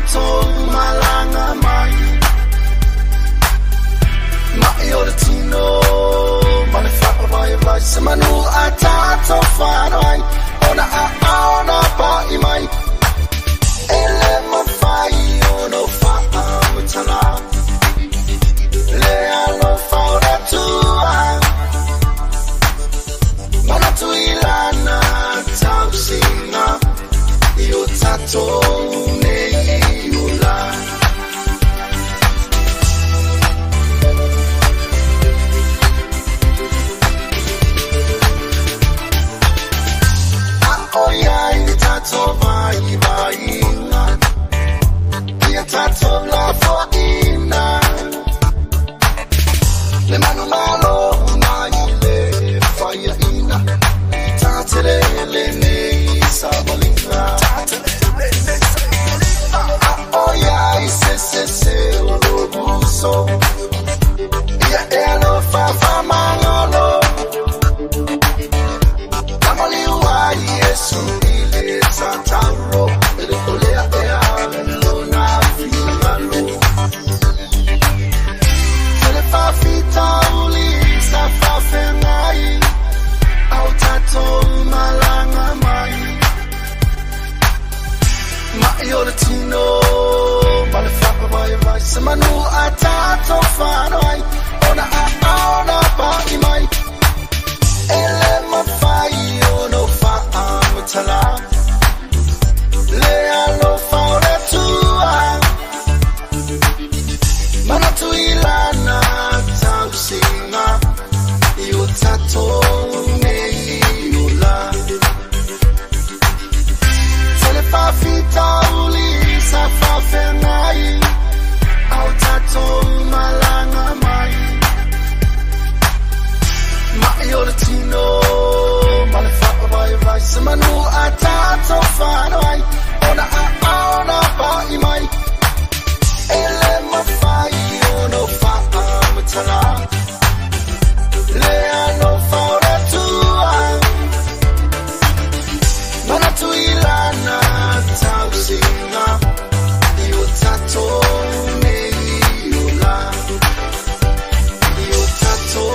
tato malanga mai mai o le tino male whaka vai se manu a tato whanai ona pa i mai ele mawhai ono whaka utala le alo whaura tua mana tuilana tau singa i o tato nei ula Oya i tato vai ina Ia tato la foina Le manu malo mai le faya ina Tatele le nei sabalina Oya i se urubuso Ia elo fa mangolo Kamali uai Yesu ile tataro Ele kolea lona finalo Ele fa fita uli sa fa fenai Au tato malanga mai Mai o le tino Male whaka vai Se manu a tato whanai Ona pa i mai Ele mawhai ono whaamutala Le alo whaore tua Mana tuilana tau singa I o tato nei ula Tele whawhita uli sa whawhenai Au tato malanga mai Mai o le tino Male whaka vai Se manu a tato whanai Ona pa i mai Ele mawhai ono whaamutala Le ano whaore tua Mana tuilana tau singa I o tato nei ula I o tato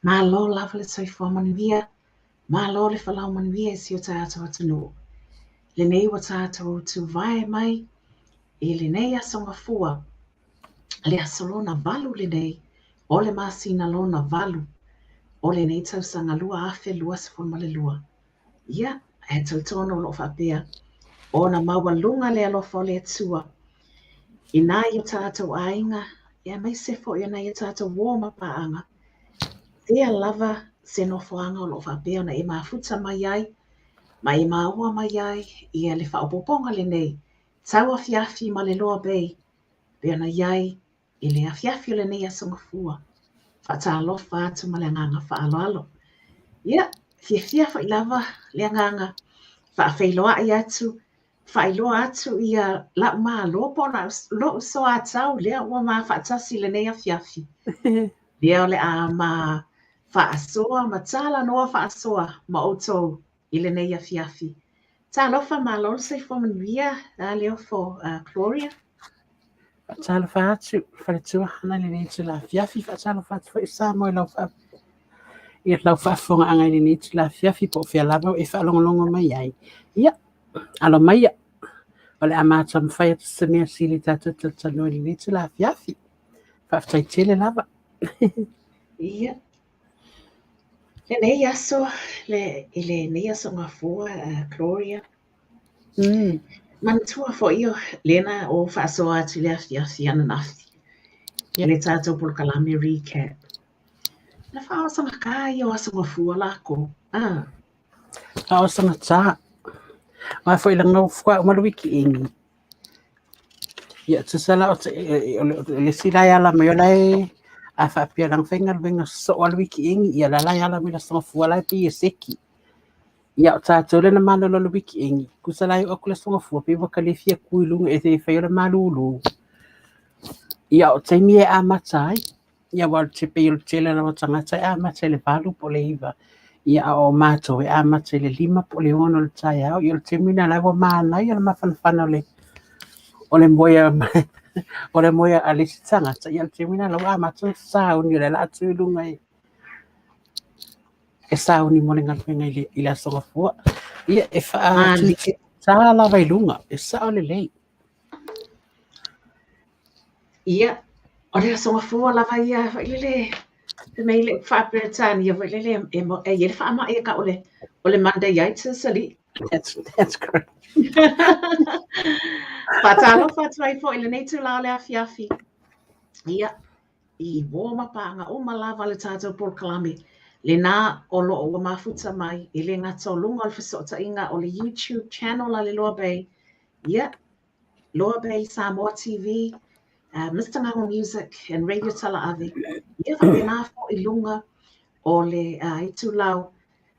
Malo lava le soifua manivia, malo le falau manivia e si o tātou atanu. Le nei wa tātou tu vai mai, e le nei Aso Gafua, le asolona valu le nei, o le masina lona valu, o le nei tausanga lua afe lua sefon ma le lua. Ia, e tautono lo whapea, o na maua lunga le alofa o le atua. I nā i o tātou ainga, ia mai sefo i nā i o tātou wōma paanga. Ea lava se no whaanga o lo whapea na e mafuta mai ai, ma e maua mai ai, ia le whaopoponga le nei, TAUAFIAFI ma le LOABAY, pea na iai, i le afiafi o le nei Aso Gafua, whaatalofa atu ma le nganga whaaloalo. Ia, fia wha i lava le nganga, whaafeiloa i atu, whailoa atu ia la ma lopo na lo so atau lea ua ma whaatasi le nei afiafi. Lea le a ma whaasoa, ma tala noa whaasoa ma outou i le nei afiafi. Talofa ma lol se fomanuia leo fo Gloria. Whaatalofa atu, wharetua hana le nei tu la afiafi, whaatalofa atu i sa mo i lau wha. I lau whaafonga anga i le nei tu la afiafi po whia lava e whaalongolongo mai ai. Ia, alo mai ia. O le amata mwhai atu sa mea sili tatu tano i le nei tu la afiafi. Whaafitai tele lava. Ia. Le nei aso, le nei aso Gafua, Gloria. Manatua fo io, lena o whaaso atu le afiafi ana nafi. Yeah. Le tātou polokalame recap. Le whaasanga ka i o aso Gafua lako. O sanga tā. Mai foi langa fua uma wiki ingi. Ia tusala o le sila ya la me lai a fa pia lang fenga venga so al wiki ingi ia la ya la me la sanga fua lai pi seki. Ia ta tole na malo lo wiki ingi. Kusala o kula sanga fua pe wa kalifia kuilunga e te fe la malulu. Ia o te mie a matai. Ia wal te pe il tele na tanga tai a matai le palu po le iva. Ia o mato e a matai le 5 po le ono le tai au. Ia te mina la wa mana ia ma fanfana le o le moia o le moia a le sitanga ta ia te mina la wa mato sa uni le la tu lunga e sa uni mo le ngai i la so fo. Ia e fa tu sa la vai lunga e sa o le lei. Ia, o le aso Gafua lava ia le me le whaperetani ia le le whaama ia ka o le Mondayaitis ali. That's correct. Whatalo whatwai fo ile nei tu lao le afiafi. Ia, i wōma paanga o malava le tātou polokalame. Le nā o lo o mafuta mai i le ngata o lunga o le whasota inga o le YouTube channel a le LOABAY. Ia, LOABAY Samoa TV, Mr. Ngango Music and Radio Tala Ave. Ia whape nā fo i lunga o le i tu lau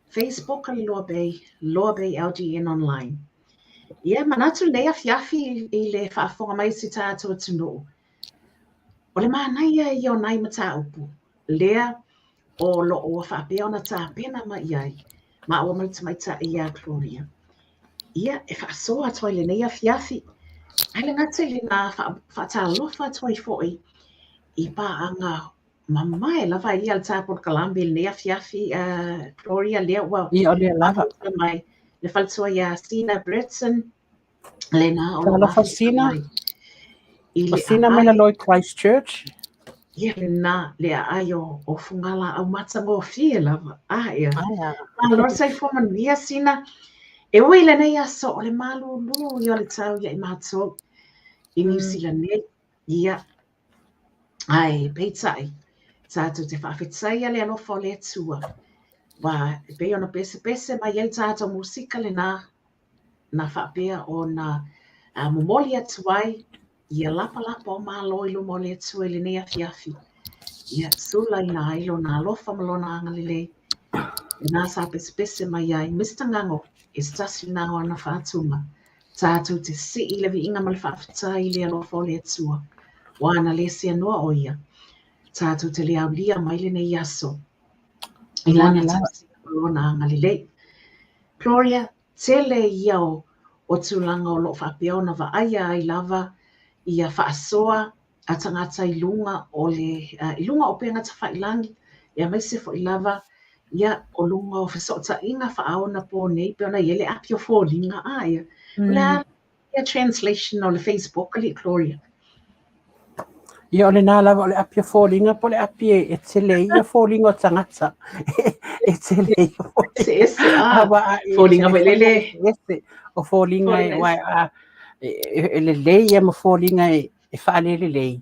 Facebook a le LOABAY, LOABAY LGN Online. Ia, manatu nei afiafi i le whaafonga mai si tātou tunu. O le mānaia i o nai mata upu. Lea o lo o whaapea ona tā pena ma iai. Ma o mai tamaita i a Gloria. Ia e whaasoa toi le nei afiafi. Ai le ngate le nā whaatalofa toi foi. I pā anga mamae lava i al tā polokalame le nei afiafi Gloria lea ua. I o le lava. Mai le whaltua ia Sina Bretson. Le nā o lo Talofa Sina. I Sina me la Loi Christchurch. Ia le nā lea ai o fungala au matango fie lava. Ia. Ma lor sai foman via Sina. E ui le nei aso o le malulu i o le tau ia I mātou. I New Zealand nei. Ia. Ai, peitai. Tātou te whawhitai a le alofa o le atua. Wa pe ona pese mai ai tātou musika le nā. Na whapea o na momoli atuai. Ia lapa o malo I lumo le atua le nei afiafi. Ia sula I nā ilo nā alofa malona anga lele. E nā sa pese mai ai. Mr. Ngango, e stasi nā o ana whātunga. Tātou te si I le vi inga mali whawhitai le alofa o le atua. Wana le se anoa o ia. Tātou te lea ulia mai le nei aso. I lana tāsi malona anga lele. Gloria, tele ia o tūlanga o lo whapea ona wa aia I lava ia whaasoa a tangata I lunga o le I lunga o penga ta whailangi ia mai se fo I lava ia o lunga o whasota inga whaaona po nei pe ona iele api o fōlinga ia. La ia translation o le Facebook ali Gloria. Ia o le nā lava o le api o fōlinga po le api e te lei o fōlinga o tangata. E te lei o fōlinga. Se fōlinga me lele. O fōlinga e wai e le lei e ma fōlinga e whaale lei.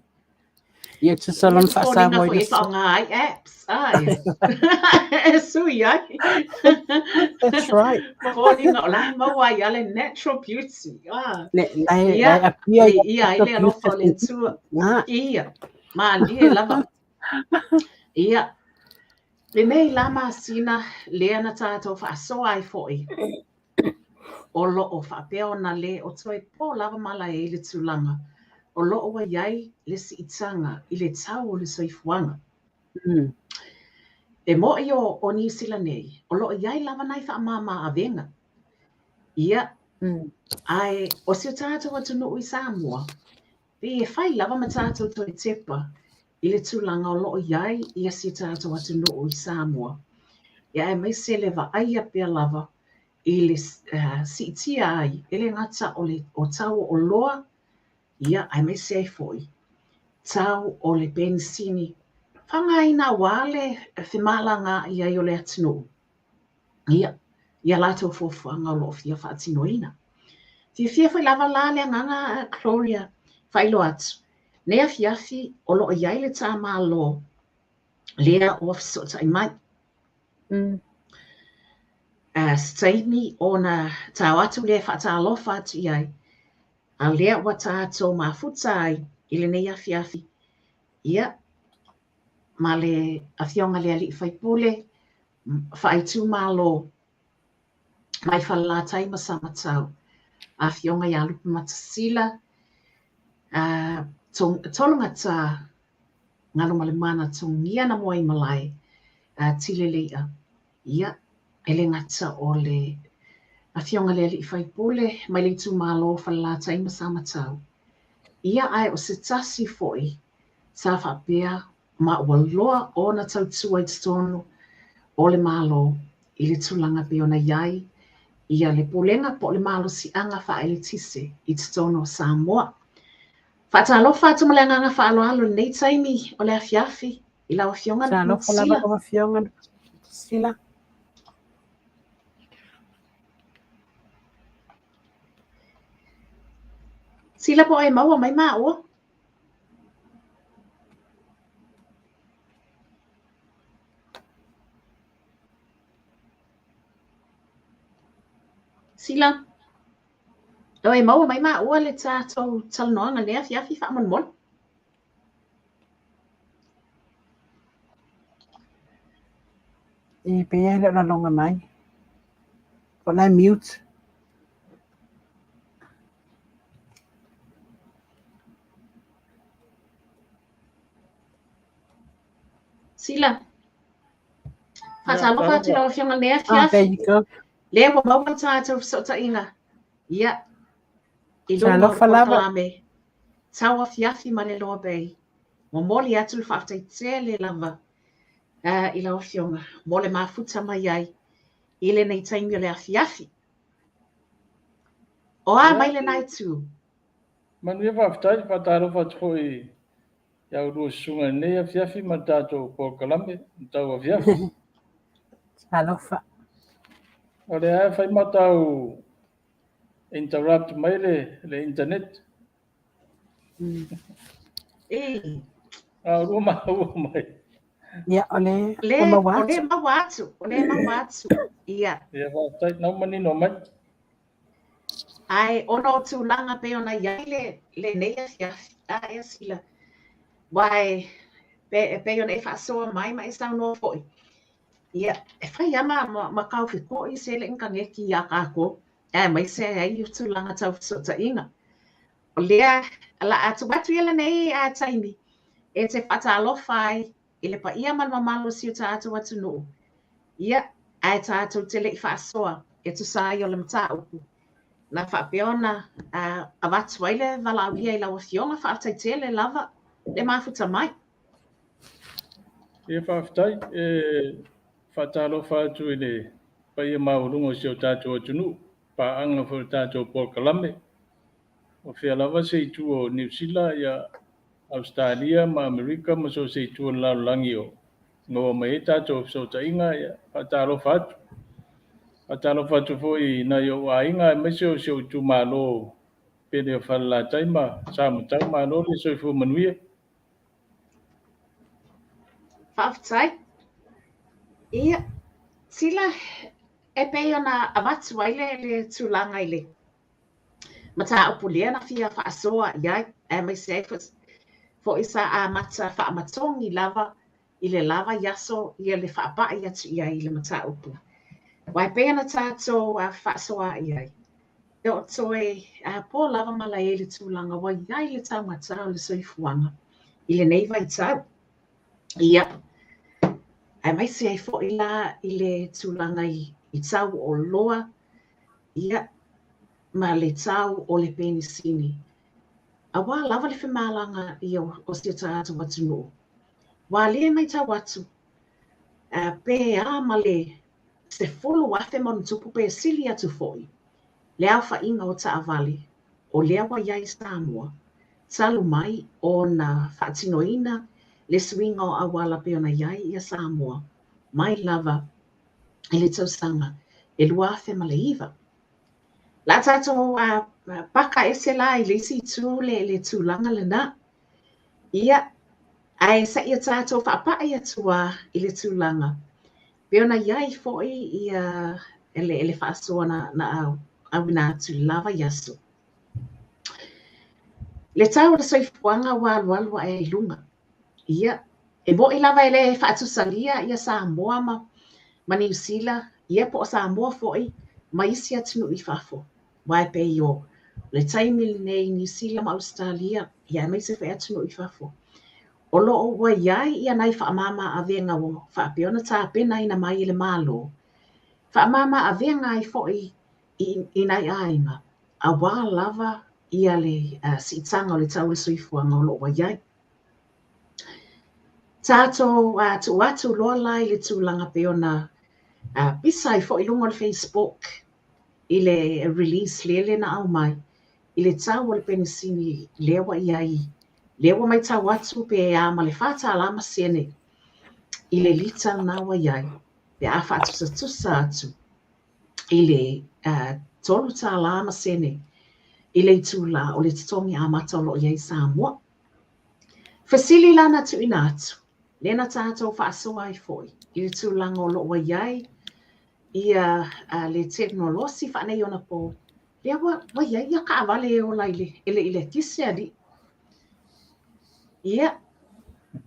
Ia tu salon whaasa mo i le whaonga ai apps. E sui ai. That's right. Ma fōlinga o lai maua I ale natural beauty. Ia I le alofa o le tua. Ia. Ma lie lava. Ia. Le nei lama sina lea na tātou whaasoa ai foi. O lo o whapea ona le o toi pō lava mala e le tūlanga. O lo o iai le si itanga I le tau o le soifuanga. E mo I o New Zealand nei. O lo o iai lava nai whaamama a venga. Ia. Ai, o si o tātou atu no I Samoa. Pe e whai lava ma tātou toi tepa. I le tūlanga o lo o iai I a si tātou atu no I Samoa. Ia e mai se le wa aia pia lava. I le si tia ai. Ele ngata o tau o loa. Ia, ai me se foi. Tau o le pensini Whangaina wale whi malanga ia i o le atino. Ia lātou fōfuanga o lo fia whaatinoina. Fia whai lava la le nganga Gloria whailo atu. Nea fiafi o lo iai le tā mālo lea o fisota i mai. Staimi o na tau atu lea whaatalofa atu iai. A lea wa tātou mafuta ai i le nea fiafi. Ia, ma le awhionga lea li whaipule, whaitu mālo mai whalātai masama tau. A whionga ia lupa matasila, tolunga tā ngalo male mana tongia na moai malai, tile lea. Ia, ele ngata o le a whionga lea li whaipule, mai le tu mālo whalātai masama tau. Ia ai o se tasi foi, sa whapea ma waloa o na tautua i tonu o le mālo i le tulanga pe ona iai, ia le polenga po le malo si anga wha ele tise i tonu o Samoa. Whaatalo whaatu malenganga whaalo alo nei taimi o le awhiafi i lau awhionga Sa lo sila. o awhionga sila. Sila po ai maua mai maua. Sila. Oi maua mai maua le tātou talanoanga le awhiafi whaamonmon. I pea le na longa mai. O lai mute. Sila. Whaatalo whaatu lau awhionga le Ah, there awhiafi. you go. Le wa maua tātou fisota inga. Ia. I Sa longa o alofa lava. kalame. TAUAFIAFI ma le LOABAY. Mo moli atu le whaatai le lava. I lau awhionga. Mo le mafuta mai ai. I le nei taimi o le awhiafi. O a mai le nai tū. Manuia whaftai whataro whatoi iau rua sunga nei awhiafi ma tātou pōkalame, TAUAFIAFI. Sa alofa. O le ae whai matau interrupt mai le internet. E. Rua mai. Ia ole Le o o le mawatu. mawatu. O le mawatu. Ia. Ia whaftai nau mani no mai. Ai ono tūlanga pe ona iai le nei awhiafi. Ai asila. Wai pe ona e whaasoa mai sau no foi. Ia, e whai ama ma kau whiko i se le ngangeki a kako. Mai se ai u tūlanga tau fisota inga. O lea, ala atu watu ia nei a taimi. E te whatalofa ai, i le pa ia malo si o tātou atu no. Ia, ai tātou te le i whaasoa, e tu sai o le mta upu. Na whapeona, a watu ai le walawia i lawa fionga, whaatai te le lava, le mafuta mai. Ia whaftai whatalo whātu i le paia maurungo si o tātou atunu, pa anga whau tātou pōkalame. O whia lava se i tu o New Zealand ia Australia ma Amerika ma so se i tu o Laulangi o ngō mai e tātou so ta inga ia whatalo whātu. Whatalo whātu fo i na i a inga e mese o se o tu mālo pere o whalātai ma sa matau mālo le soifu manuia. Whaafutai. Ia, sila e pei ona a watu ai le tūlanga i le. Mata upu lea na fia whaasoa iai, e mai se fo isa a mata whaamatongi lava, i le lava yaso, i le whaapai atu iai i le mata upu. Wai pei ana tātou a whaasoa iai. E o toe a pō lava mala e le tūlanga wa iai le tau mata o le soifuanga, i le neiva i tau. Ia, ai mai se ai fo i le tūlanga i tau o loa, ia, ma le tau o le penisini. A wā lava le whemalanga i o si o tātou watu no. Wā le mai tau watu, pe a ma le se folo wafe monu tupu pe sili atu foi. Le au wha inga o ta avali, o lea wa iai Samoa, salu mai o na whaatinoina le swinga o awala pe ona iai ia Samoa, mai lava i le tausaga e lua afe ma le iva. La tātou paka ese la i le isi tū le tūlanga lena. Ia, ai sa ia tātou whaapai atua i le tūlanga. Pe ona iai foi ia ele whaasoa na au na atu lava yaso. Le tau le soifuanga wa alualu e lunga. Ia, e mo i lava ele whaatusalia ia Samoa ma New Zealand. Ia po Samoa foi ma isi atunu i whafo. Wai pe yo le taimi nei New Zealand ma Australia ia mai se fe atunu i whafo. O lo wa iai ia nai whaamama a venga o whaapeona tā pena ina mai i le malo. Whaamama a venga i foi i nai ainga. A wā lava ia le sitanga o le tau le soifuanga o lo wa iai. Tātou tu atu loa lai le tūlanga peona bisa i foi lungo le Facebook i le release lele na au mai. I le tau o le penisini lewa iai. Lewa mai tau atu pe e ama le whata alama sene. I le lita na wa iai. Pe a whatusa tusa atu. I le tolu ta alama sene. I le tūla o le titongi a matalo iai Samoa. Fasili lana tu ina atu. Lena tātou whaasoa i foi. I le tūlanga o lo wa iai. Ia le teknolosi whanei ona po. Lea wa iai ia ka avale e o laile. Ele tisi adi. Ia.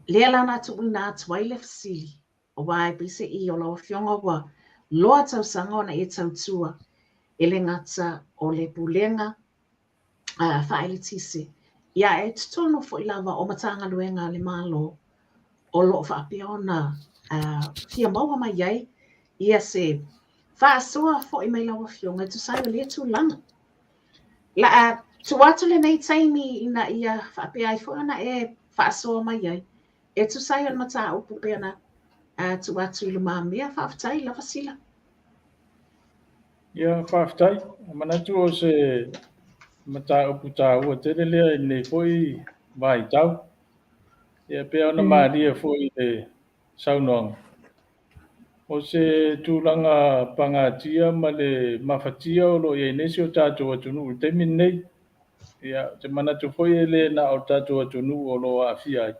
Lea lana tu ina atu ai le fasili. O wai bise i o lau fionga wa. Loa tau sanga ona e tau tua. Ele ngata o le pulenga. Whaile tisi. Ia e tutono fo i lava o matanga luenga le malo. O lo whaapea ona. Fia maua mai iai. Ia se whaasoa fo i mai lawa fionga. Tu sai o lea tu langa. La tu atu le nei taimi ina ia whaapea i fo ana e whaasoa mai iai. E tu sai o mata upu peana. Tu atu i luma mea whaafatai lava sila. Ia whaafatai. Manatu o se mata upu tā ua tere lea i nei foi vai tau. Ia pea ona maaria foi le saunoanga. O se tūlanga pangatia ma le mawhatia o lo iei nesi o tātou atunu u temi nei. Ia te manatu foi e le na o tātou atunu o lo a fiai.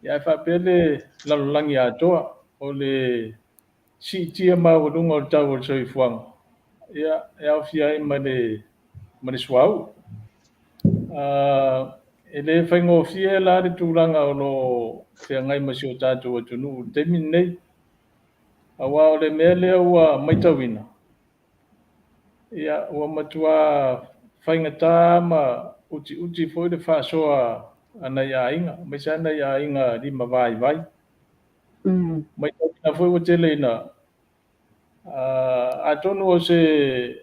Ia e whapele lalolangi atoa o le si tia mawalunga o tau o soifuanga. Ia e au fiai ma le suau. E le whaingo fia la le tūlanga o lo whia ngai masi o tātou atunu u temi nei. Awa o le mea lea ua maitawina. Ia ua matua whaingatā ma uti foi le whaasoa ana ia inga. Maisa ana ia inga lima vai. Maitawina foi o tele ina. A tonu o se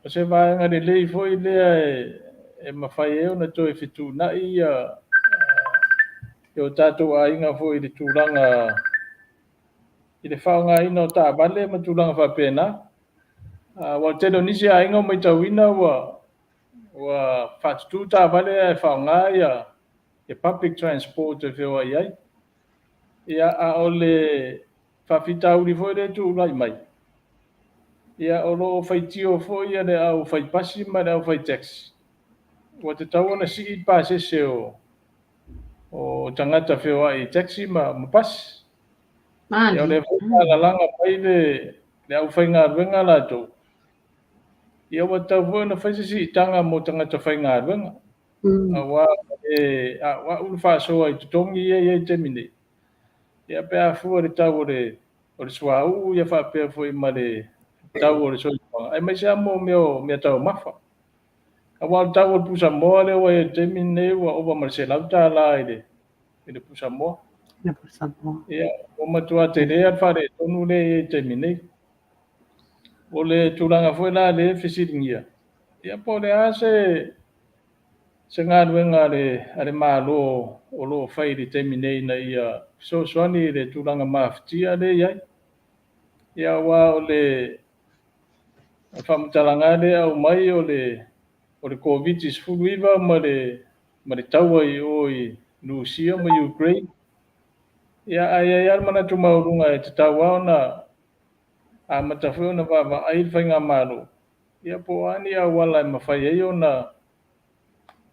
vaenga le lei foi lea e mawhai eo na toi fitu na ia o tātou a inga foi le tūlanga i le whaonga ina o tā vale ma tūlanga whapena. Wa telo nisi a inga mai tawina wa whatutu tā vale e whaonga ia e public transport e whiwa iai. Ia a o le whawhita uri foi le tūlai mai. Ia o lo whaitio foi ia le au whaipasi ma le au whaitaxi. Wa te tau ona si i pāsese o tangata whiwa i taxi ma pasi. Ia le whainga pai le au whainga ruenga la tau. Ia wa tau fo na whaisisi i tanga mo tangata whainga ruenga. Wa ulu whaasoa i tutongi ia te mine. Ia pēa fua le tau o le suau ia whaapea fo i ma le tau o le soipanga. Ai mai sea mo mea tau mawha. Awa tau o le pusa moa le wa te mine wa oba marse lauta la i le pusa moa. Ia, o matua te lea whare tonu le te mine. O le tūlanga fwe la le whisiringia. Ia po le a se ngā ruenga le mālo o lo whai le te mine na ia so soani le tūlanga mawhitia le iai. Ia wa o le whamutalanga le au mai o le COVID-19 ma le taua i o Rusia ma Ukraine. Ia ai mana tu maurunga e te tawa ona a matafu ona va ai whainga maro. Ia po ani a wala e mawhai ei ona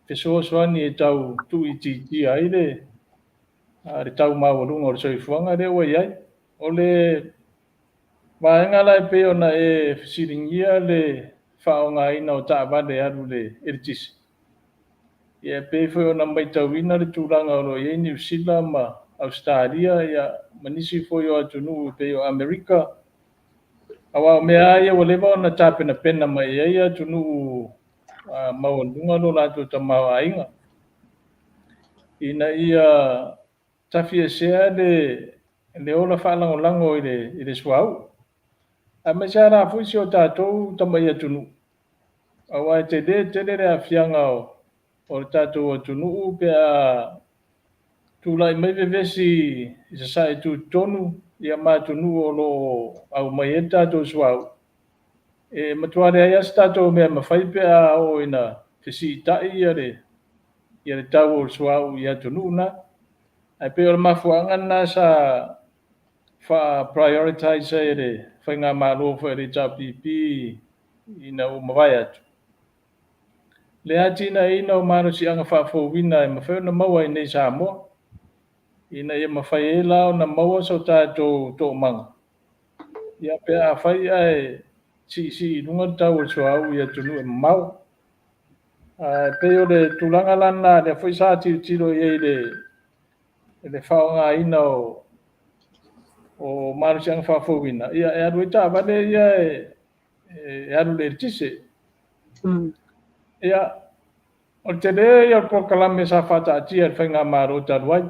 te soaswani e tau tu i ti ai le a re tau maurunga o le soifuanga re wa iai. O le vaenga lai pe ona e siringia le whaonga ina o ta avade aru le irtisi. Ia pe foi ona mai tauina le tūranga o lo New Zealand ma Australia ia manisi foi o atunu pe o Amerika. Awa mea ia walewa ona tāpena pena mai ia atunu maununga lo lato ta mawainga. Ina ia tafia sea le ola whaalangolango i le suau. A me sa ra foi si o tātou tamai atunu. Awa te le rea fianga o tātou atunu pe a tūlai mai vevesi i sa sa e tū tonu ia mātunu o lo au mai e tātou suau. E matuare ai as tātou mea mawhai pe a o ina te si tai ia le tau o suau ia tunu na. Ai pe o le mafuanga na sa wha prioritize e le whainga mālo wha le tau pipi ina o mawai atu. Le atina ina o maro si anga whaafowina e mawhai na maua i nei sa moa. Ina ia mawhai e lao na maua so tātou tō manga. Ia pe a whai ai si runga tau o suau ia tunu e mau. Pe o le tūlanga lana le whai sa tiro i le whaonga ina o maro si anga whaafowina. Ia e aru i tā vale ia e aru le tise. Ia o te le ia ko kalame sa fata atia e whainga maro taruai.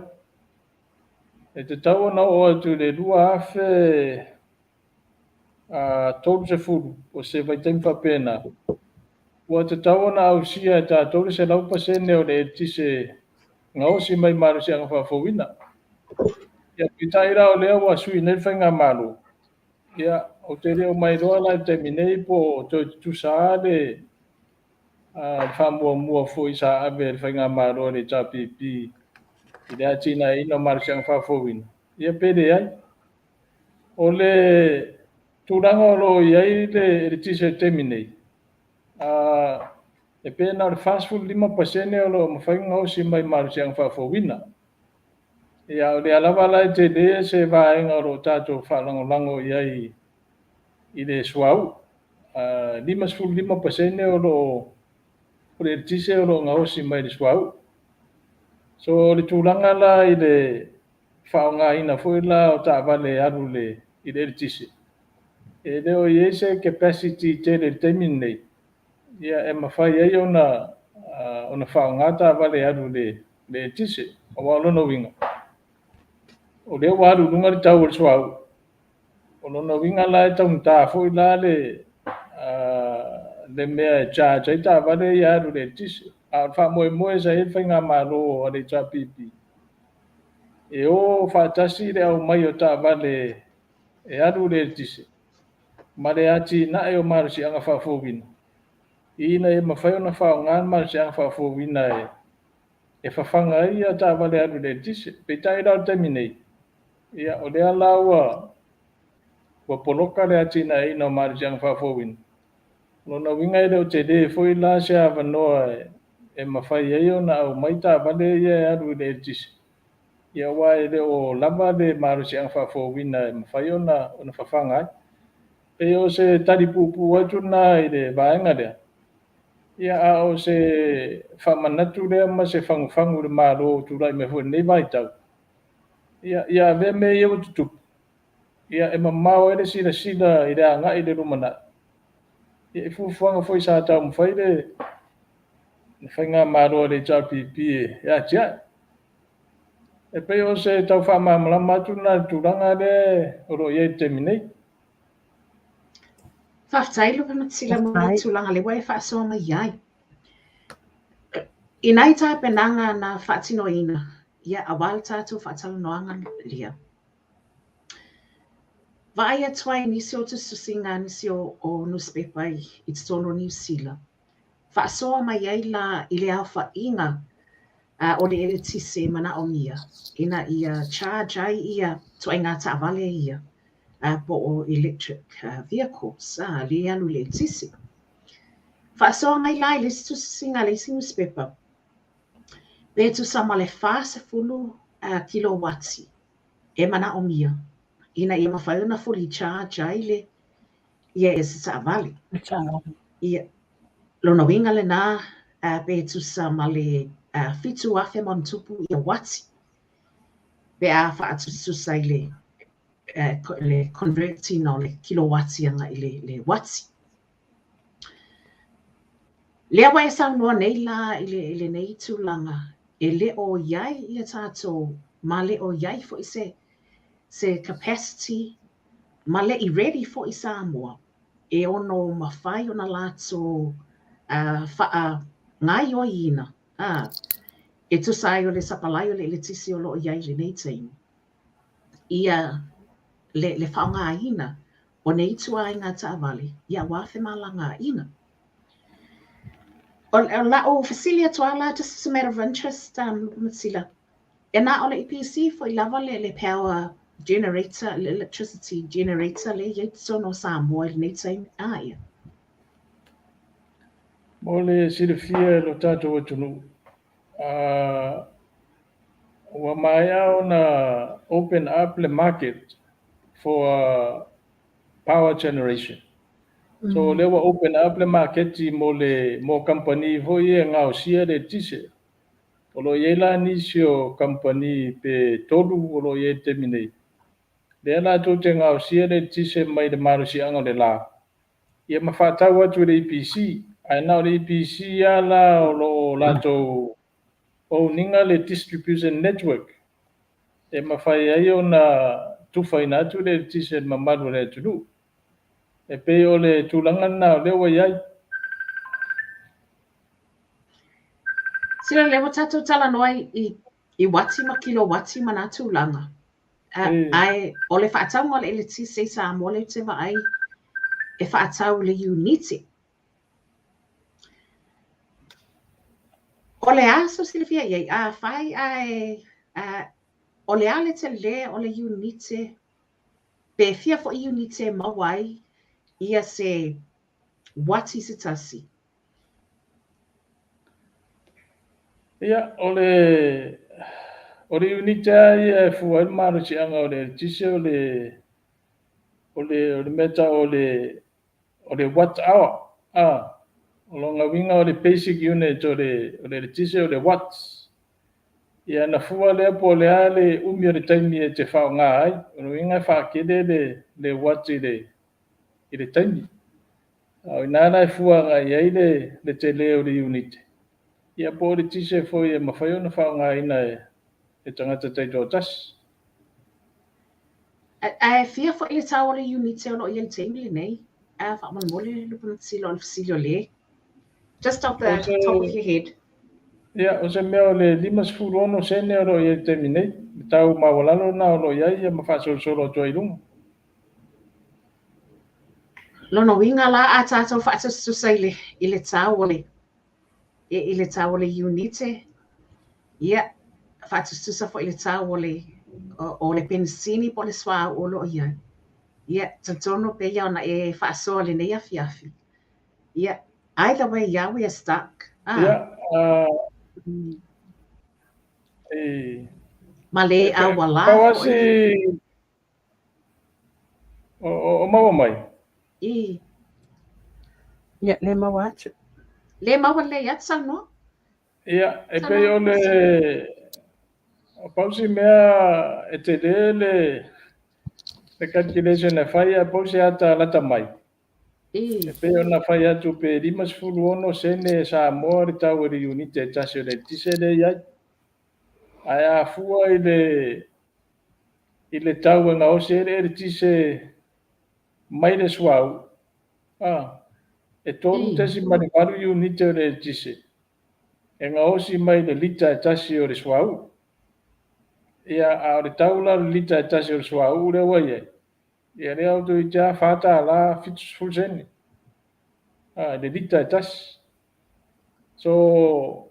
E te tau na o atu le lua afe tolu se furu o se vaiteng whapena. Ua te tau na au sia e tā tolu se laupa sene o le tise ngau si mai maro si anga whafowina. Ia pitai rao lea ua sui nei whainga maro. Ia o te reo mai roa lai te minei po to tu sa le whamua mua fo i sa ave le whainga maro le tā pipi. I le atina ino maro si anga whafowina. Ia pere ai. O le tūranga o lo iai le tise teminei. E pēna o le fast food 5% o lo mawhainga o si mai maro si anga whafowina. Ia o le alawa lai te le se vaenga o lo tātou whalangolango iai i le suau. 5% o lo le tise o lo ngau si mai le suau. So le tūranga la i le whaonga ina fwoi la o tā vale aru le i le tise. E leo i se capacity te le teminei. Ia e mawhai ei ona whaonga tā vale aru le tise. O walono winga. O leo waru lunga le tau o suau. O lono winga la e tau mta fwoi la le mea e charge ei tā vale i aru le tise. A wha moe sa e whainga maro o le tā pipi. E o whaatasi le au mai o tā vale e aru le tise. Ma le ati na e o maro si anga whaafowina. Ina e mawhai o na whaonga maro si anga whaafowina e whawhanga ia tā vale aru le tise. Peitai rao teminei. Ia o lea laua wa poloka le ati na ina o maro si anga whaafowina. Lona winga e leo te le fwoi la se awanoa e mawhai e o na au mai tā vale ia e aru le tise. Ia wa e leo lava le maro si anga whaafowina e mawhai o na whawhanga ai. E o se taripupu atu na i le vaenga lea. Ia a o se whamanatu lea ma se whanguwhangu le maro turai me fwoi nei vai tau. Ia vea me i o tutupu. Ia e mamao e le sila i le anga i le rumana. Ia e fuwhanga fwoi sa tau mwhai le whainga maro le tau pipi e. Ia tia. E pe o se tau whamamala atu na turanga le oro iei te minei. Whaftai lupa matsila mwana tūlanga le wai whaasoa mai iai. I nai tā penanga na whaatino ina, ia awal tātou whaatalo noanga lia. Vai atuai nisi o tususinga nisi o newspaper i tono New Zealand. Whaasoa mai iai la i le au whainga o le ele tise mana o mia. Ina ia charge ai ia to inga ta'avale ia. Po o electric vehicles. Le alu le tise. Whaasoa ngai lai le situ singa le newspaper. Le tu sama le fase fulu kilowatts. E mana o mia. Ina ia mawhaiuna fully charge ai le ia e se ta'avale. Ia lona winga le nā pe tu sama le fitu afe mon tupu ia wati. Pe a whaatu susai le converting o le kilowatts anga i le wati. Lea wai sa noa nei la i le nei tūlanga e le o iai ia tātou ma le o iai fo i se capacity ma le i ready fo i Samoa e ono mawhai ona lātou wha ngai o ina. E tu sai o le sapalai o le tisi o lo iai le nei teimi. Ia le whaonga ina o nei tua i ngā tāwali ia wafe malanga ina. O la o Fasilia tuala, just as a matter of interest, Matsila. E nā o le EPC fo I lava le power generator, le electricity generator le iai sono Samoa le nei teimi ia. Mo le silifia lo tātou atunu. Ua mai ona open up the market for power generation. So le wa open up the market mo company vo ye ngau sia le tise. O lo ye la ni sio company pe tolu o lo ye terminate. Le la to te ngau sia le tise mai de maru si anga le la. Ia mawhatau atu le EPC. Ai nau le EPC ya la o lo la to o ninga le distribution network. E mawhai ai o na tufai na atu le tise mamaru le tunu. E pe o le tūlanga nā o lewa iai. Sila lewa tātou tala noa I wati ma kilowatts ma nā tūlanga. Ai o le whaatau ngā le ele tise Samoa le te wa ai e whaatau le uniti. O le aso Silvia iai, whai ai o le ale te le o le uniti pe fia fo I uniti mawai ia se wati se tasi. Ia, o le uniti ai e fua I maru si anga o le tise o le meta o le watt hour. O longa winga o le basic unit o le tise o le watts. Ia na fua le po le ale umi o le taimi e te whao ngā ai. O le winga whaakede le watt I le taimi. Au nana e fua ngai ai le te leo le uniti. Ia po le tise fo ia mawhai ona whao ngā ina e tangata teito tas. Ai fia fo I le tau o le uniti o lo I le teimi le nei. Whaamana mole lupa silo o le fasilio le. Just off the top of your head. Ia, o se mea o le 5 ono sene o lo I le teimi nei. Tau mawalalo na o lo iai ia mawhasolo o tua I lunga. Lono winga la a tātou whaatasusai I le tau o le I le tau o le uniti. Ia, whaatasusa fo I le tau o le pensini po le swa o lo ia. Ia, tantono pe ia ona e whaasoa le nei afiafi. Ia, either way, yeah, we are stuck. Ia, Ma le a wala fo I. O maua mai. I. Ia, le maua atu. Le maua le atu no? Ia, e pe o o pausi mea e te le calculation e whai a pausi ata lata mai. E pe o na whai atu pe 5 ono sene sa moa re tau e unite e tasi o le tise le iai. Ai a fua I le tau e ngā ose le tise mai le suau. E tolu tesi mani maru unite o le tise. E ngā osi mai le lita e tasi o le suau. Ia a o le taula le lita e tasi o le suau le waia. Ia le auto I tia whata la fitus fulseni. Le lita e tasi. So,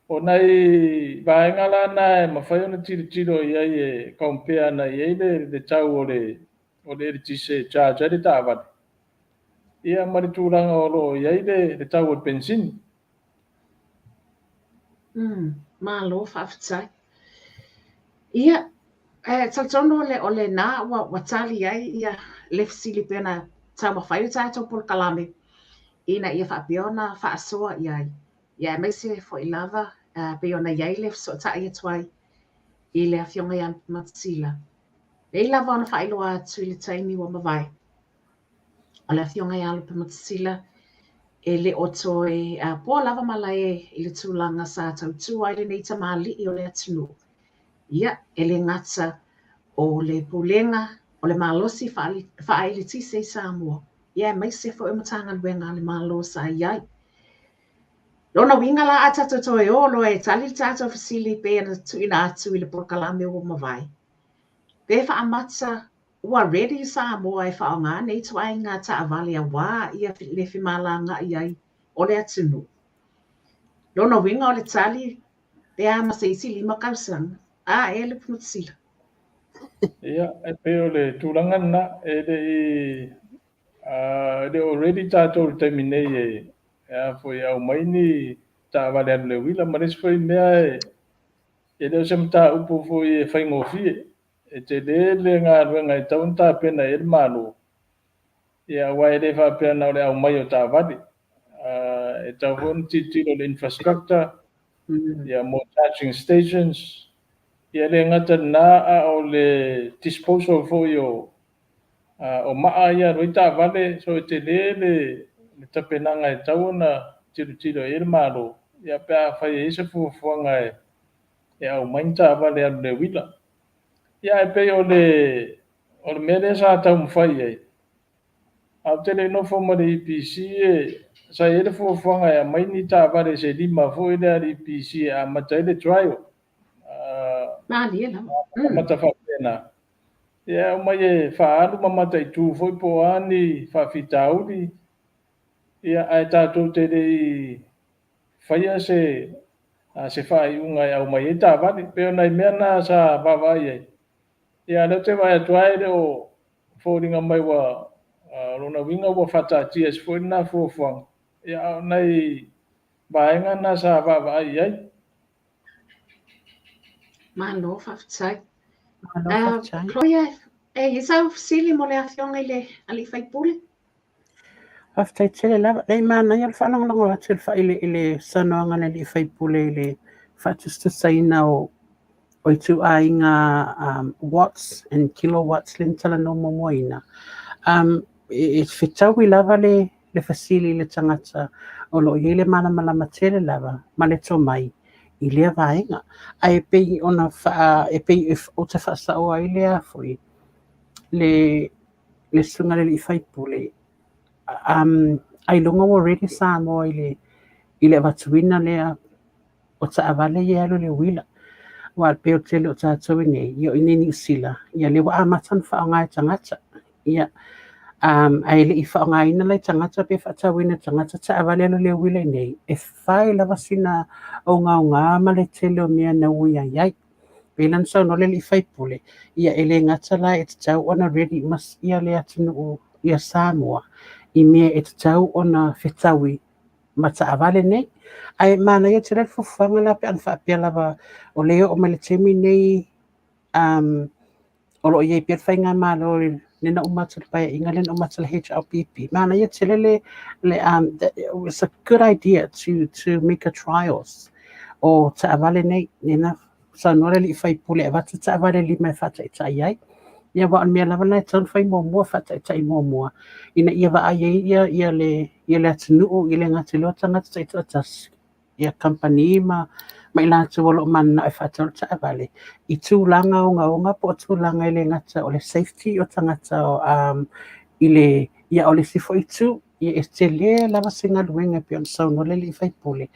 O nei vaenga lana e mawhai ona tiro iai e kaumpea na iai le tau o le tise charge le tāwani. Ia mari tūranga o lo iai le tau o pensini. Malo whawhitai. Ia, taltono o le nā wa tali ai ia le fasili pena tau mawhai o tātou por kalame. Ina ia whapiona whaasoa iai. Ia meise fo i lava pe ona iai le so tai e tuai I le awhionga ian matasila. Nei lava ona whailoa atu I le taimi wa mawai. O le awhionga ian lupa matasila e le oto e po lava malai I le tūlanga sa tautua I le nei tamali I o le atunu. Ia, e le ngata o le pulenga o le malosi whaai le tise I Samoa. Ia, meise fo e matanga luenga le malo sa iai. Lona winga la a tato toe o lo e tali tato fasili pe na tuina atu I le porkalame o mawai. Pe wha amata ua ready Samoa e wha o ngā nei tuai ngā ta avali a wā ia le whimala ngā iai o le atunu. Lona winga o le tali pe a masaisi 5 kausanga. A e le punutsila. Ia, e pe o le tūranga na e le already tātou le taimi nei e foi au maini tāwale anu le wila maris foi mea e leo sem tā upo foi e whaingofie e te le ngā ruenga I taun tā pena e manu ia wai le whapena o le au mai o tāwale e tau hon titilo le infrastructure ia more charging stations ia le ngata na o le disposal foi o maa ia roi tāwale so e te le tapenanga e tau na tiro e manu ia pea whai e isa fuafuanga e au mainta vale anu le wila. Ia e pe o le mele sa tau mwhai ei. Au tele no fo ma le IPC e sa ele fuafuanga e maini ta vale se 5 fo ele a IPC a mata ele trial. Mali e lau. Mata whapena. Ia o mai e whaaru mamata I tū foi po ani whawhitauri. Ia ai tātou tele I whaia se whai unga au mai e tā vale. Peo nei mea nā sa wawai ei. Ia leo te vai atuai le o fōringa mai wa rona winga wa whatatia si fōri nā fuafuanga. Ia nei vaenga nā sa wawai ei. Malo whawhitai. Malo whawhitai. Chloe, e sau fasili mo le awhionga I le ali whaipule? Whawhitai tele lava. Nei mana ia le whanongalongo atu le whaile I le sanoanga le li whaipule I le whatusta saina o I tu a inga watts and kilowatts le tala no momoina. E whitau I lava le fasili le tangata o lo I le mana malama tele lava ma le tō mai I lea vaenga. Ai pei ona e pei o te whasa o ai lea fui le sunga le li whaipule. Ai longa o ready sa mo I le watuina lea o ta avale ia alo le wila. Wa peo tele o tātou nei, ia I nini usila. Ia le wa amatan whaongai tangata. Ia, ai le I whaongai ina lai tangata pe whatawina tangata ta avale alo le wile nei. E whai lava sina o ngā ma le tele o mea na ui ai ai. Pelan sau no le li whaipule. Ia ele ngata lai e te tau ona ready mas ia le atinu o ia Samoa. I mea e te tau ona whetawi ma ta avale nei. Ai mana ia te rai fuwhanga la pe an whapea lava o leo o mele temi nei o lo iei pia whainga malo le na umata le paia inga le na umata le HLPP. Mana ia te lele it's a good idea to make a trials o ta avale nei nena sa nore li whaipule e watu ta avale li mai whata I tai ai. Ia wa an mea lava nai taun whai mua whata I tai mua. Ina ia wa ai ia le atinu I le ngati leo tangata ta I tatas. Ia company ma ila tu wolo mana e whata ta avale. I tūlanga o ngā po tūlanga I le ngata o le safety o tangata o I le ia o le sifo I tū. Ia e te lea lava singa luenga pion sau no le li whaipule.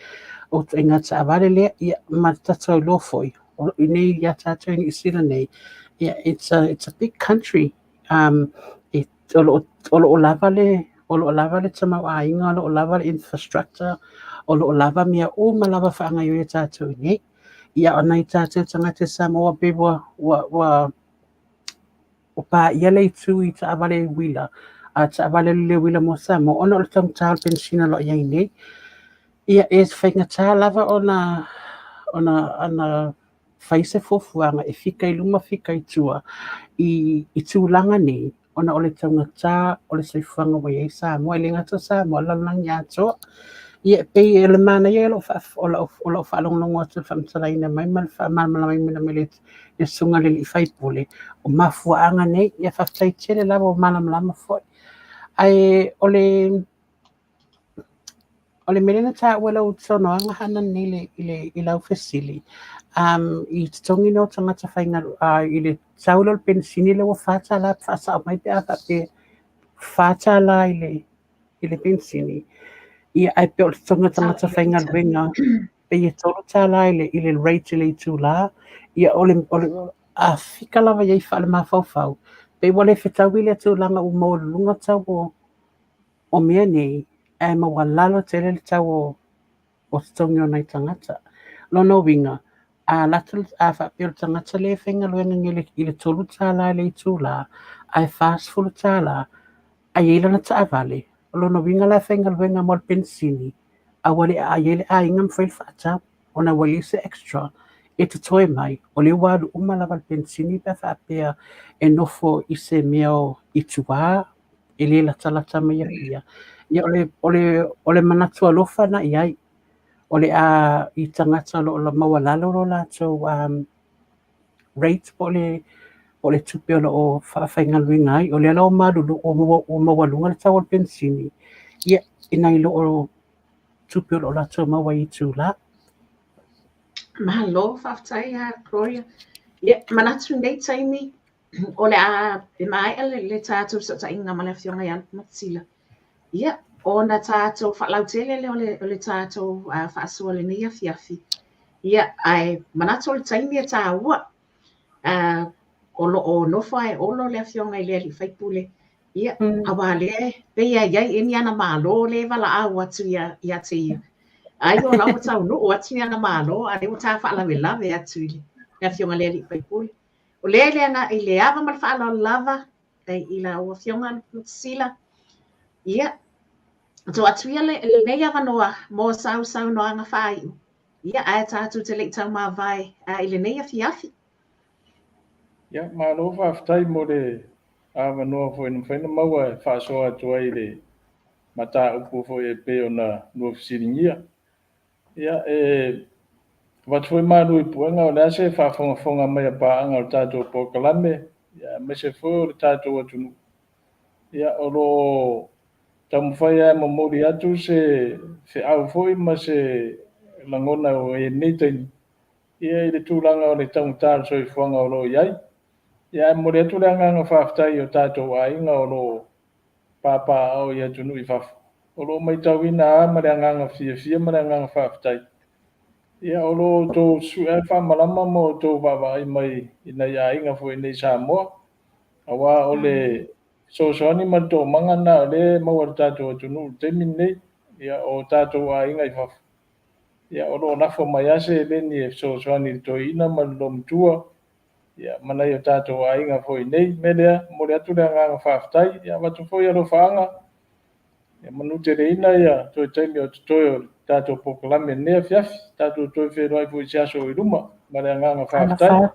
O tu ingata avale lea ia matatau lofoi. O nei ia tātou ni isila nei. Yeah, it's a big country. O lo lava le tamau a inga, o lo lava le infrastructure, o lo lava mea o ma lava whaanga i tātou nei. Ia o nei tātou tangata Samoa pe wa o pa ia lei tu i ta avale wila. A ta avale le wila mo Samoa. Ona o le tang tāl pensina lo iai nei. Ia e whainga tā lava ona whaise fofuanga e whika I luma whika I tua I tūlanga nei. Ona o le taunga tā o le saifuanga wai e Samoa. I le ngata Samoa lalang ia toa. Ia pei e le mana ia lo whaalongongo atu whamtalaina mai malmalamai mina mele e sunga le li whaipole o mafuaanga nei ia whaftai tele lava o malamalama foi. Ai o le melena tā wela o tonoanga hana nei I lau fesili. I tongi no tangata whainga I le taulo le pensini le wa whātala whaasa mai te ata te whātala I le pensini. Ia ai pe o le tonga tangata whainga ruenga pe ia tolo tala I le Rachel I tūla ia o le a whika lava iai wha le mawhauwhau pe wale whetau I le tūlanga o mo lunga tau o mea nei e ma walalo tele le tau o tongi o nei tangata lono winga a latal a wha pe o tangata le whainga ruenga I le tolu tala le tūla ai fast full tala ai ila na ta avale lono winga la whainga ruenga mo le pensini a wale a yele a ingam whail whaata ona wale se extra e te toi mai o le wadu umalava le pensini pe whaapea e nofo I se meo I tua e le la talata mai pia ia o le manatu alofa na iai o le a I tangata lo mawalalo lo la so rate po le tupe o whaafenga luinga ai o le ala o madulu o mawalunga le tau o pensini ia ina ilo o tupe o la so mawa I tūla. Mahalo whaftai a Gloria. Ia, manatu nei taimi o le a e mai le tātou sa ta inga ma le whionga I matsila. Ia, o na tātou whalautele le o le tātou whaasua le nei afiafi. Ia, ai manatu o le taimi e tā ua. O nofo ai olo le whionga I le ali whaipule. Ia, awa le pe iai e ni ana malo le wala au atu ia te ia. Ai o lau tau no o atu ni ana malo, a reo tā whaalawe lawe atu ile. Ia whionga le ali whaipule. O le ana I le ava mal whaala lava, I la o whionga sila. Ia, to atu ia le nei ava noa, mo sau no anga whai. Ia, ai tātou te leitau mā vai, I le nei afiafi. Ia, malo whaftai mo le awa noa fo ina whaina maua e whaasoa atua I le mata upu fo e pe o na nua fisiringia. Ia, watu e manu I puenga o le ase whaafonga mai a paanga o tātou po kalame. Ia, me se fo o le tātou atunu. Ia, o lo tamawhai e mamori atu se au foi ma se langona o e neitani. Ia, I le tūlanga o le tauntāra so I whanga o lo iai. Ia, mo le atu le anganga whaftai o tātou a inga o lo papa au I atunu I whafu. O lo mai tauina a ma le anganga fia ma le anganga whaftai. Ia, o lo tō su e whamalama mo tō wawai mai I nei a inga fo I nei Samoa. Awa o le soani ma tō mangana o le maua tātou atunu temi nei. Ia, o tātou a inga I whafu. Ia, o lo nafo mai ase le ni e soani tō ina ma lo mtua. Ia, manai o tātou a inga fo I nei. Melea, mo le atu le anganga whaftai. Ia, watu fo I alo whaanga. Ia, manu te reina ia, tō taimi o tutoio tātou pokalame nea fiafi. Tātou tōi whenua I fo I siaso I ruma. Ma le anganga whaftai.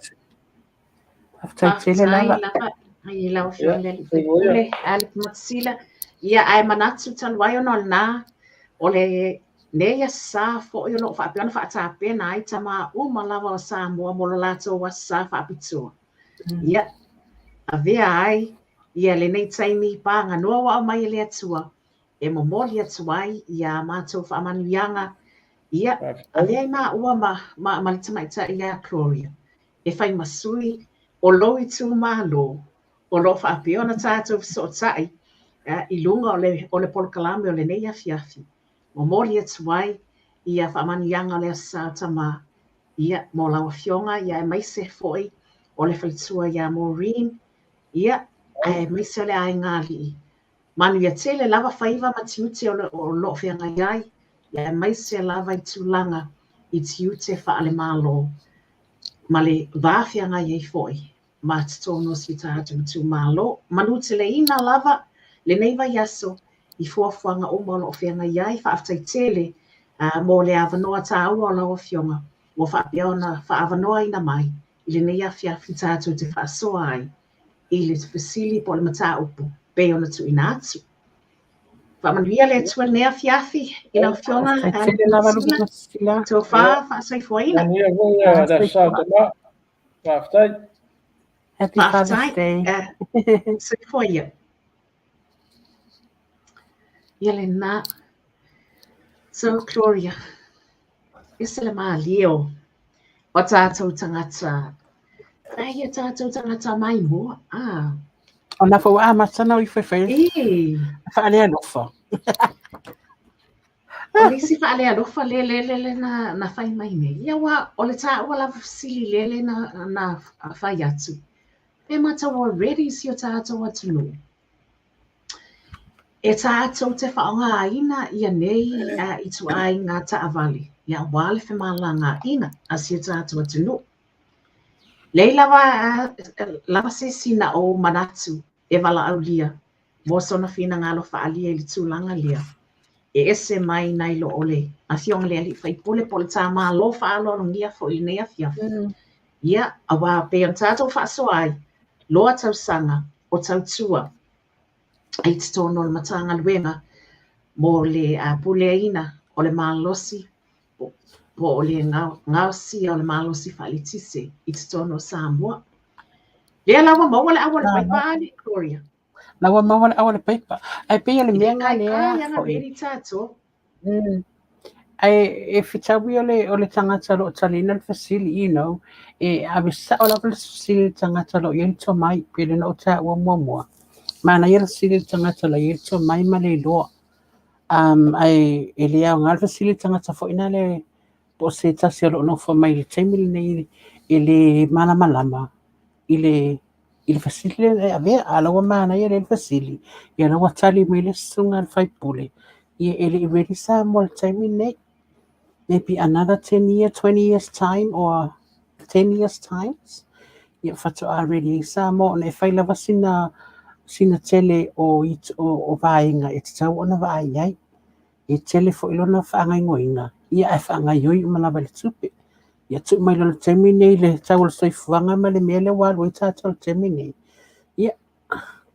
Whaftai tele lava. Ai lau whionga le ali whaipule, ali matsila. Ia, ai manatu taluai ono nā, o le Neia sa fo yo no fa plan fa ta pena ai tama uma lava o sa mo mo lato wa sa fa pitu. Ia avea ai ia le nei taimi pa nga no wa mai le atua. E mo mo le atua ia mato fa manuianga. Ia avea ma ua ma le tama ita ia Gloria. E fai masui o lo I tu malo. O lo fa piona tato so tai. I lunga o le polkalame o le nei afiafi. O mori atuai ia whaamanianga lea sa tama ia mo lawa whionga ia e maise foi o le whalitua ia Maureen ia e maise le ai ngāli. Manu ia tele lava whaiva matiuti o lo whianga iai Ia mai se lava I tūlanga I tiu te whaale mālo. Ma le vāwhianga iei foi. Ma te tono si tātou tū mālo. Manu te le ina lava, le neiva yaso, I fuafuanga o malo o whianga iai, whaaftai tele, mō le awanoa tā ua o lau fionga, o whaapia ona whaavanoa ina mai, I le nei awhiawhi tātou te whaasoa ai, I le te whasili po le mata upu, pe ona tu ina atu. Whaamanuia le tua nea fiafi, I lau fionga, Tele lava lu sila, sila. tō whaasai fuaina. Nania koe da Sautama, whaftai. Happy Father's Day. Sai fuaia. Ia le nā. So, Gloria, ese le maa leo, o tātou tangata. Ai, o tātou tangata mai mua. O na fo masana I whewhewhi. E, Whaale alofa. o lisi whaale alofa le na whai mai me. Ia wa, o le tā ua la sili le na whai atu. E mata wa ready si o tātou atu no. E tātou te whaonga aina ia nei I tu ai ngā taawali. Ia wale whemala ngā ina a si o tātou atu no. Lei lava se sina o manatu e wala au lia. Mo sona whina ngā lo whaalia I le tūlanga lia. E ese mai nai lo ole. A fionga lea li whai pole tā mā lo whaalo ngia fo I nei a fiafi. Ia, a wā pe an tātou whaaso ai. Loa tau sanga o tau tua. Ai te tono le matanga luenga. Mo le puleina o le mālosi. Po o le ngausi o le mālosi whaalitise. I te tono Samoa. Lea lawa maua le awa le paipaani, Gloria. Lawa maua le awa le paipa. Ai pia le mianga lea. Ai anga redi tātou. Ai e whitawi o le tangata lo talina le fasili, you know. E awisa o la fasili tangata lo yel to mai pele na o ta ua mua. Mana yel sili tangata lo yel to mai ma le loa. Ai e lea o ngal fasili tangata fo ina le po se tasi alo no fo mai le taimili nei e le mana malama. Il fasili le ave alawa mana yel fasili. Ia lawa tali mai le sunga le faipule. Ia ele I ready sa mo le taimili nei. Maybe another 10 years, 20 years time or 10 years times. Ia whatu already sa mo ne whailava sina tele o vainga e te tau ona vai ai. E tele fo ilona whaangai ngoinga. Ia e whaangai yoi umalawa le tupe. Ia tu mai lona temi nei le tau le soifuanga ma le mele walu I tātou le temi nei. Ia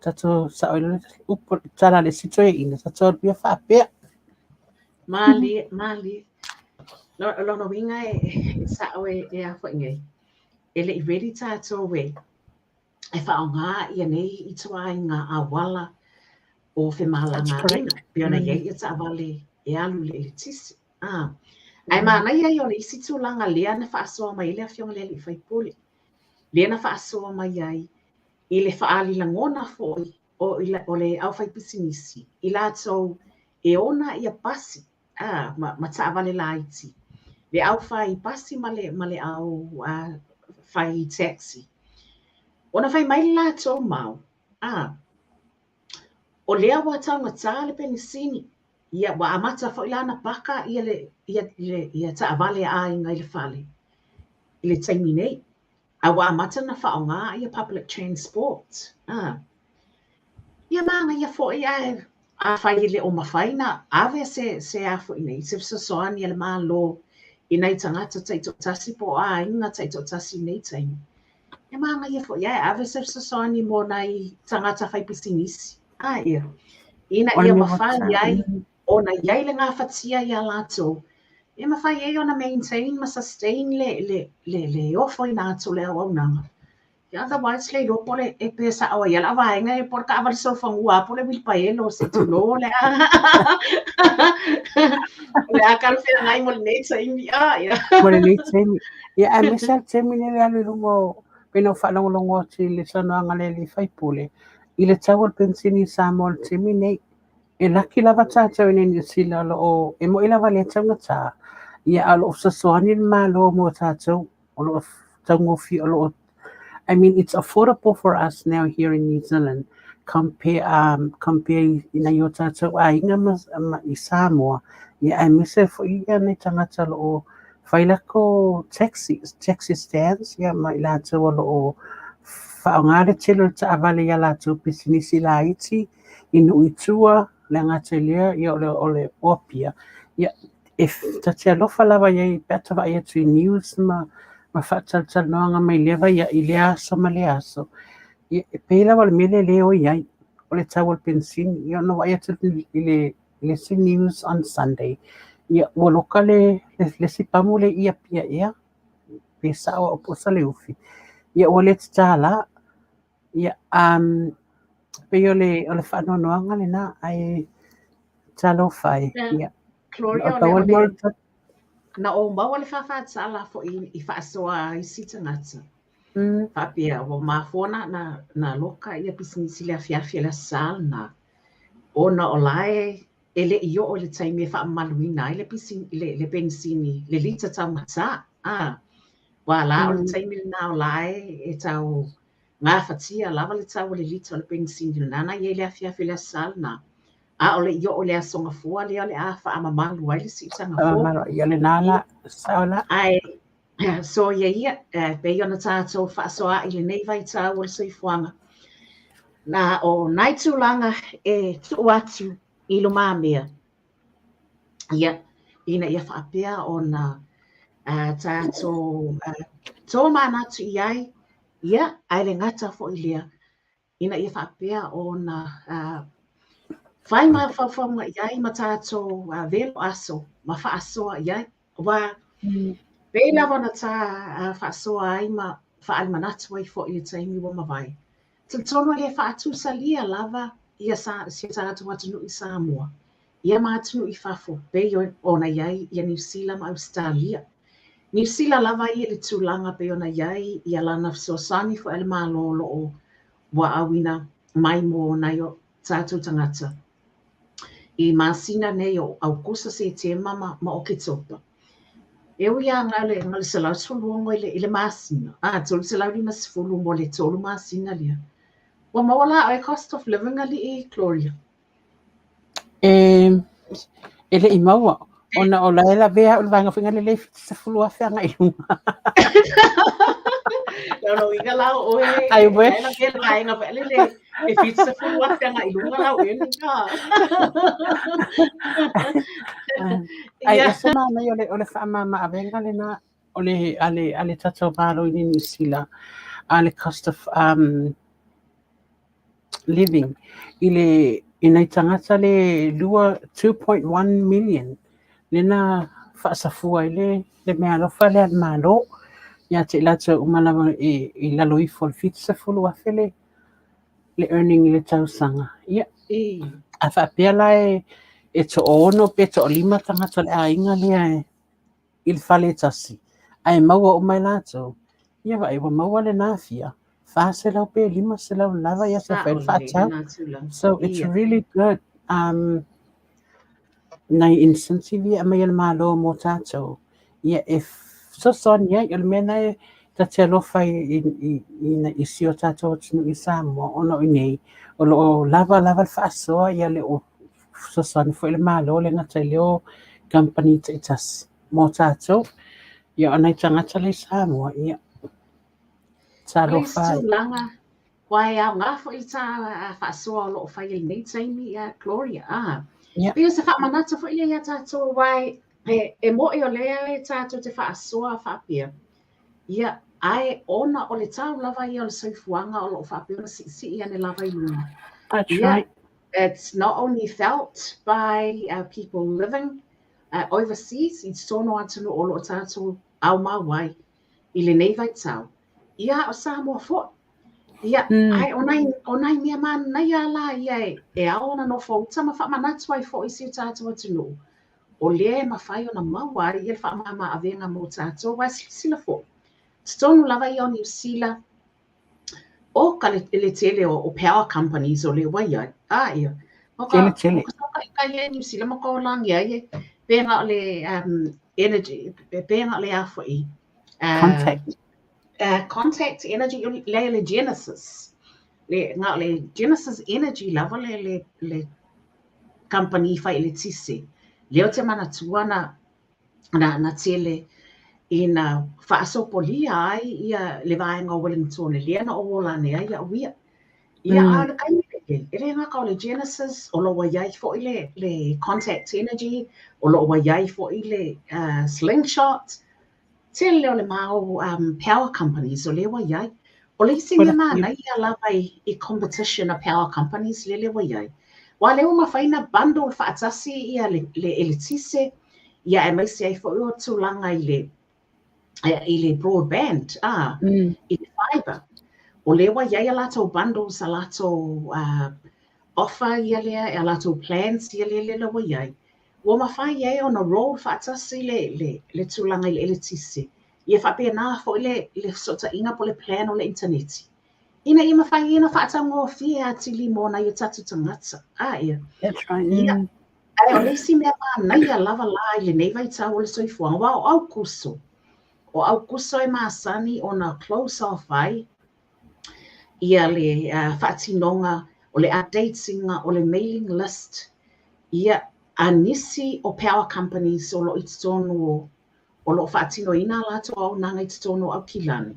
tātou sa oilo upo tala le sito e ina tātou pia whaapea. Mali. Lono winga e sa oe e a fo ingai. Ele I ready tātou we. E whaonga ia nei I tua ngā awala o whemala ngā ina. Piona iei e taawale e alu le tisi. Ai mana ia I ona isi tūlanga lea na whaasoa mai lea fionga lea li whaipole. Lea na whaasoa mai ai I le whaali langona foi o le au whaipisinisi. I lātou e ona ia pasi. Ma taawale la iti. Le au whai pasi ma le au whai taxi. Ona whai mai lātou mau. O lea wa tau ngata le penisini. Ia wa amata fo ilana paka ia taawale a inga I le whale. I le taimi nei. A wa amata na whaonga ia public transport. Ia manga ia fo ia a whai le o mawhaina. Ave se a fo inei. Se soani le maa lo I nei tangata taito tasi po a inga taito tasi nei taimi. Ia manga ia fo ia ave se soani mo nei tangata whai pisinisi. Ia. Ina ia mawhai ai. Ona iai le ngā whatia ia lātou. E mawhai ei ona maintain ma sustain le ofo I nātou le au nanga. Otherwise le lopo le e pesa awa ia la vaenga e por ka aval so fangua po le wilpaelo se tu lo le le akal fe ngai mo le nei sa india ia. Mo le nei temi. Ia a mesa temi le ale lungo pena whalongolongo ti le sanoanga le li whaipule. I le tau al pensini sa mo le temi nei. E laki lava tātou ene ni sila o e mo ila wale tau ngata. Ia alo o sasoani le malo mo tātou. O lo tau ngofi o lo I mean, it's affordable for us now here in New Zealand compare ina yo tātou ainga I Samoa. Ia ai mise fo ia nei tangata lo whaila ko taxi stands ia mai lātou lo whaongare tilo ta avale ia lātou pisinisi la iti inu itua le ngata lea ia ole opia. Ia if ta te alofa lava ia peta va ia tui news ma whaatal noanga mai lewa ia I le aso ma le aso. Ia peila wale mele leo iai o le tau pensini ia no ia tu le si news on Sunday. Ia waloka le sipamu le ia pia ia pe sao o posa le ufi. Ia wale tala ia pe ole whanonoanga le na ai talo fai. Ia Gloria ole na o mau le whawhaatala fo I whaasoa I si tangata. Whapia o mafona na loka ia pisinisi le afiafi le sal na o na olae ele io o le taimi whaamaluina ai le pensini le lita tau mata. Wala o le taimi na olae e tau ngā whatia lava le tau o le lita o le pensini nana ia le afiafi le sal na a o le io o le Aso Gafua le ole a whaamamalu ai le si tanga fo. Ia le nana saola. Ai so ia pe ona tātou whaasoa I le nei vai tau o le soifuanga. Na o nai tūlanga e tuu atu I lo mamea. Ia, ina ia whaapea o na tātou tō mānatu I ai. Ia, ai le ngata fo I lea. Ina ia whaapea o na whai mai whawhaunga I ai ma tātou velo aso, ma whaasoa I ai. Wa Pēla wana tā whaasoa ai ma whaalmanatu ai fo I le taimi wa mawai. Tono le whaatusa lia lava ia sa tātou atunu I Samoa. Ia mātunu I whafo pe ona iai ia New Zealand ma Australia. New Zealand lava ia le tūlanga pe ona iai ia lana sosani fo ele mālolo o wa awina mai mo na yo tātou tangata. I māsina nei o Augusta se te mama ma o ke topa. Eo ia ngale salau tuluongo ile māsina. Tolu salau lima sifulu mo le tolu māsina lia. Wa mawala ai cost of living ali I Gloria. Ele I maua. Ona o la ela vea o vanga finga le sa fulua fanga I lunga. No inga lao o e. Ai wish. Ela ke la inga vele le e fit sa fulua fanga I lunga lao e ninga. Ai esa mana yo le ole fa mama avenga le na ole ale tato valo I New Zealand. Ale cost of living ina tangata le lua 2.1 million lena whaasafua le mea lofa le malo ia te lata umana I lalo I folfit sa fulu afele le earning le tausanga ia a whaapea lai e to ono pe to lima tangata le ainga le il fale tasi ai maua o mai lato ia wa iwa maua le nafia fase lau pe lima se lau lava ia sa whail whaatau. So it's really good. Nai instansi vi a mai al malo mo tātou. Ia if so son ia il mena ta te alofa I si o tātou tunu I Samoa ono I nei. O lo lava whaasoa ia le o so son fo il malo le ngata leo company te itas mo tātou. Ia anai tangata le Samoa ia. Alofa. Langa. Wai a ngā fo I tā whaasoa o lo whai il nei taimi a Gloria. Pia se whaamanata fo ia tātou wai e mo I o lea e tātou te whaasoa whaapia. Ia ai ona o le tau lava I o le soifuanga o lo whaapia na si ia ne lava I luna. That's right. It's not only felt by people living overseas, it's tono atunu o lo tātou au mawai I le nei vai tau. Ia o Samoa fo. Ia, ai onai mea man nai ala ia e aona no fo tama fa manatu ai fo I si tātou atunu. O le ma fai ona maua ia fa mama avenga mo tātou wa sila fo. Stonu lava I o New Zealand o ka le tele o power companies o le wai ia. Ia. Tele. Ka ia New Zealand mo ko lang ia ia. Pēnga le energy, pēnga le a fo I. Contact energy le Genesis le Genesis Energy lava le company fai le tise. Leo te mana tuana na tele ina whaasopolia ai ia le vaenga o Wellington, lea na o lane ai a wia. Ia ala kai leke, ere nga ka le Genesis, o lo wa iai fo le Contact Energy, o lo wa iai fo le Slingshot, te leo le mao power companies, o le wa iai. O le isi mea mana ia lava i competition a power companies, le wa iai. Wa leo mawhaina bundle whaatasi ia le elitise, ia e maisi ai fo o tūlanga i le broadband, i le fiber. O lewa iai a lato bundles a lato offer ia lea, a lato plans ia lea lewa iai. Wa mawhai iai on a roll whaatasi le tūlanga i le elitise. Ia whapea nā fo le sota inga po le plan o le interneti. Ina i mawhai ina whaatango fia ati li mona i tatu tangata. Ia. That's right. Ia. Ai, o leisi mea mana ia lava la i le neiva i tau o le soifuanga. Wa o au kuso. O au kuso e maasani o na close off ai. Ia le whaatinonga o le updatinga o le mailing list. Ia anisi o power companies o lo itonu o lo whaatino ina lato au nanga itonu au kilani.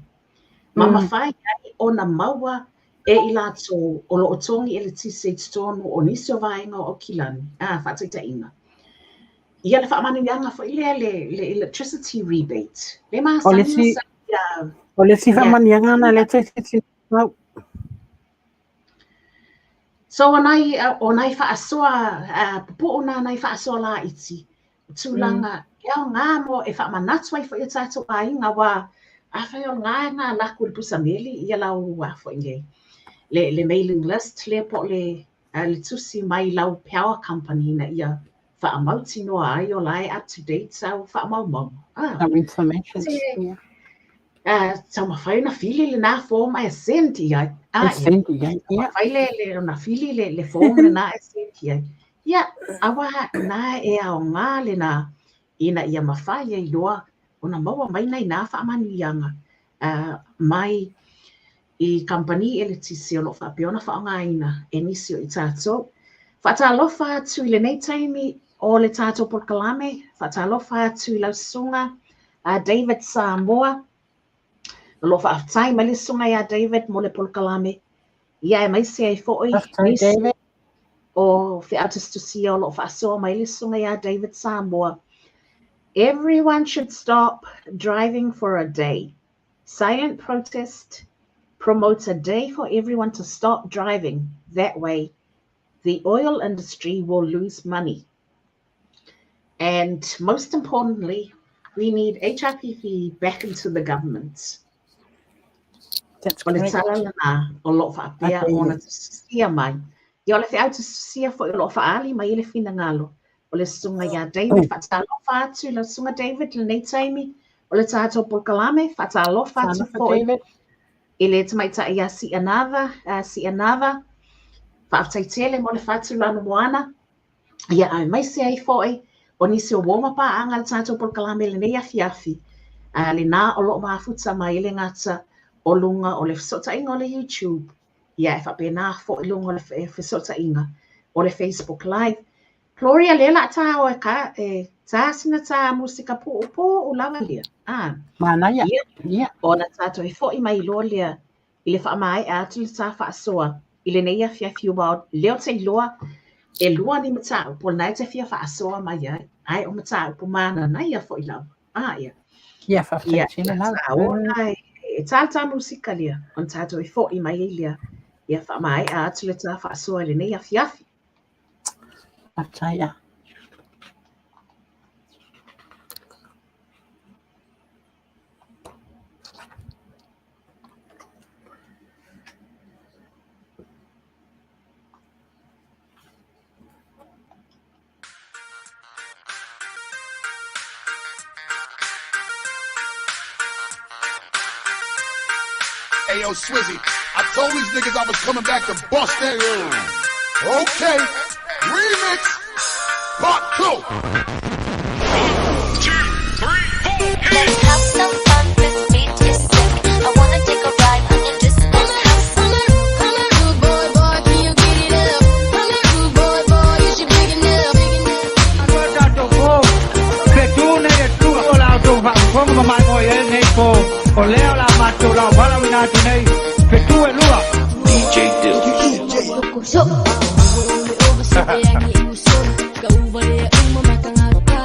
Ma mawhai ai o na maua e i lato o lo otongi e le tise itonu o nisi o vaenga o kilani. Whaataita inga. Ia le whaamanu yanga fo ile le electricity rebate. Le maa sanga sa o le si whaamanu yanga na electricity So onai whaasoa, pupo ona nai whaasoa la iti. Tūlanga, iau ngā mo e whaamanatu ai fo i tātou a inga wa, a whai o ngā laku le pusa meli, ia lau fo inge. Le mailing list, le po le tusi mai lau power company na ia whaamauti noa ai o lai up to date sau whaamaumau. Some information. Tau mawhai na fili le nā form ai a senti ai. Mawhai le na fili le form le nā a senti ai. Ia, awa nā e ao ngā le nā ina ia mawhai e loa o na maua mai nei nā whaamanu ianga. Mai i company e le tisi o lo whapeona whaongaina e nisi o i tātou. Whaatalofa atu i le nei taimi o le tātou Polkalame. Whaatalofa atu i lau sunga David Samoa. Lo whaatai mai le sunga ia David mo le Polkalame. Ia e maisi ai fo'i. David. O whiaatustusia o lo whaasoa mai le sunga ia David Samoa. Everyone should stop driving for a day. Silent protest promotes a day for everyone to stop driving. That way, the oil industry will lose money. And most importantly, we need HRPV back into the government. That's correct. O lo whaapea o na tusia mai. Ia o le whiau tusia fo i lo whaali mai i le whina ngalo. O le sunga ia David, whaatalofa atu le sunga David le nei taimi. O le tātou Polkalame, whaatalofa atu fo i. I le tamaita ia si anava. Whaaftaitele mo le whatu lana moana. Ia ai maisi ai fo i. O nisi o woma pa anga le tātou Polkalame le nei afiafi. Le nā o lo maafuta mai le ngata o lunga o le fisota inga o le YouTube. Ia e whape nā fo i lunga o le fisota inga o le Facebook Live. Gloria lela tā o e ka tā sina tā musika po o lava lia. Mana ia. O na tātou e fo i mai loa lia i le whaamai atu le tā whaasoa i le nei afiafi o leo te loa e lua ni mata upo nai te fia whaasoa mai ai. Ai o mata upo mana nai a fo i lava. Ia. Ia whawhaitina lau. E tāta musika lia, on tātou e fo i mai lia, ia whaamai a atu le tā whaasoa le nei a fiafi. Ataia. Hey, yo, Swizzy, I told these niggas I was coming back to bust that. Okay, remix, part 2. 1, 2, 3, 4, hit Let's have some fun, this beat is sick. I wanna take a ride on your disco. Come on, usok ole over se yangi usok ka ubale uma matangaka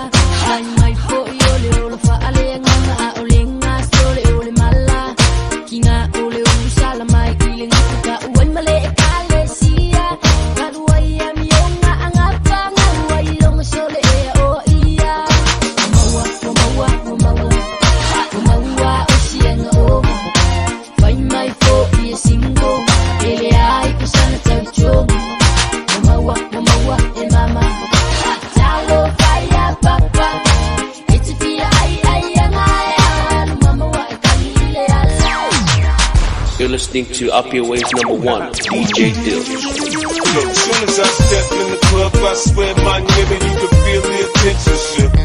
ai mai fo ole fa ale ngama ole ngasole ole mala kinga ole usala mai ilinga ka uwan male kale sia kaduaya mionga angapa ngawai long sole o iya mawa osianga o vai mai fo ia singo ele ai kusana taucho mawa e mama talo fire papa it's via ai anga mama wa kanile ala. You're listening to Up Your Ways #1, DJ Dill. Look, soon as I step in the club, I swear my nigga, you can feel the attention shift.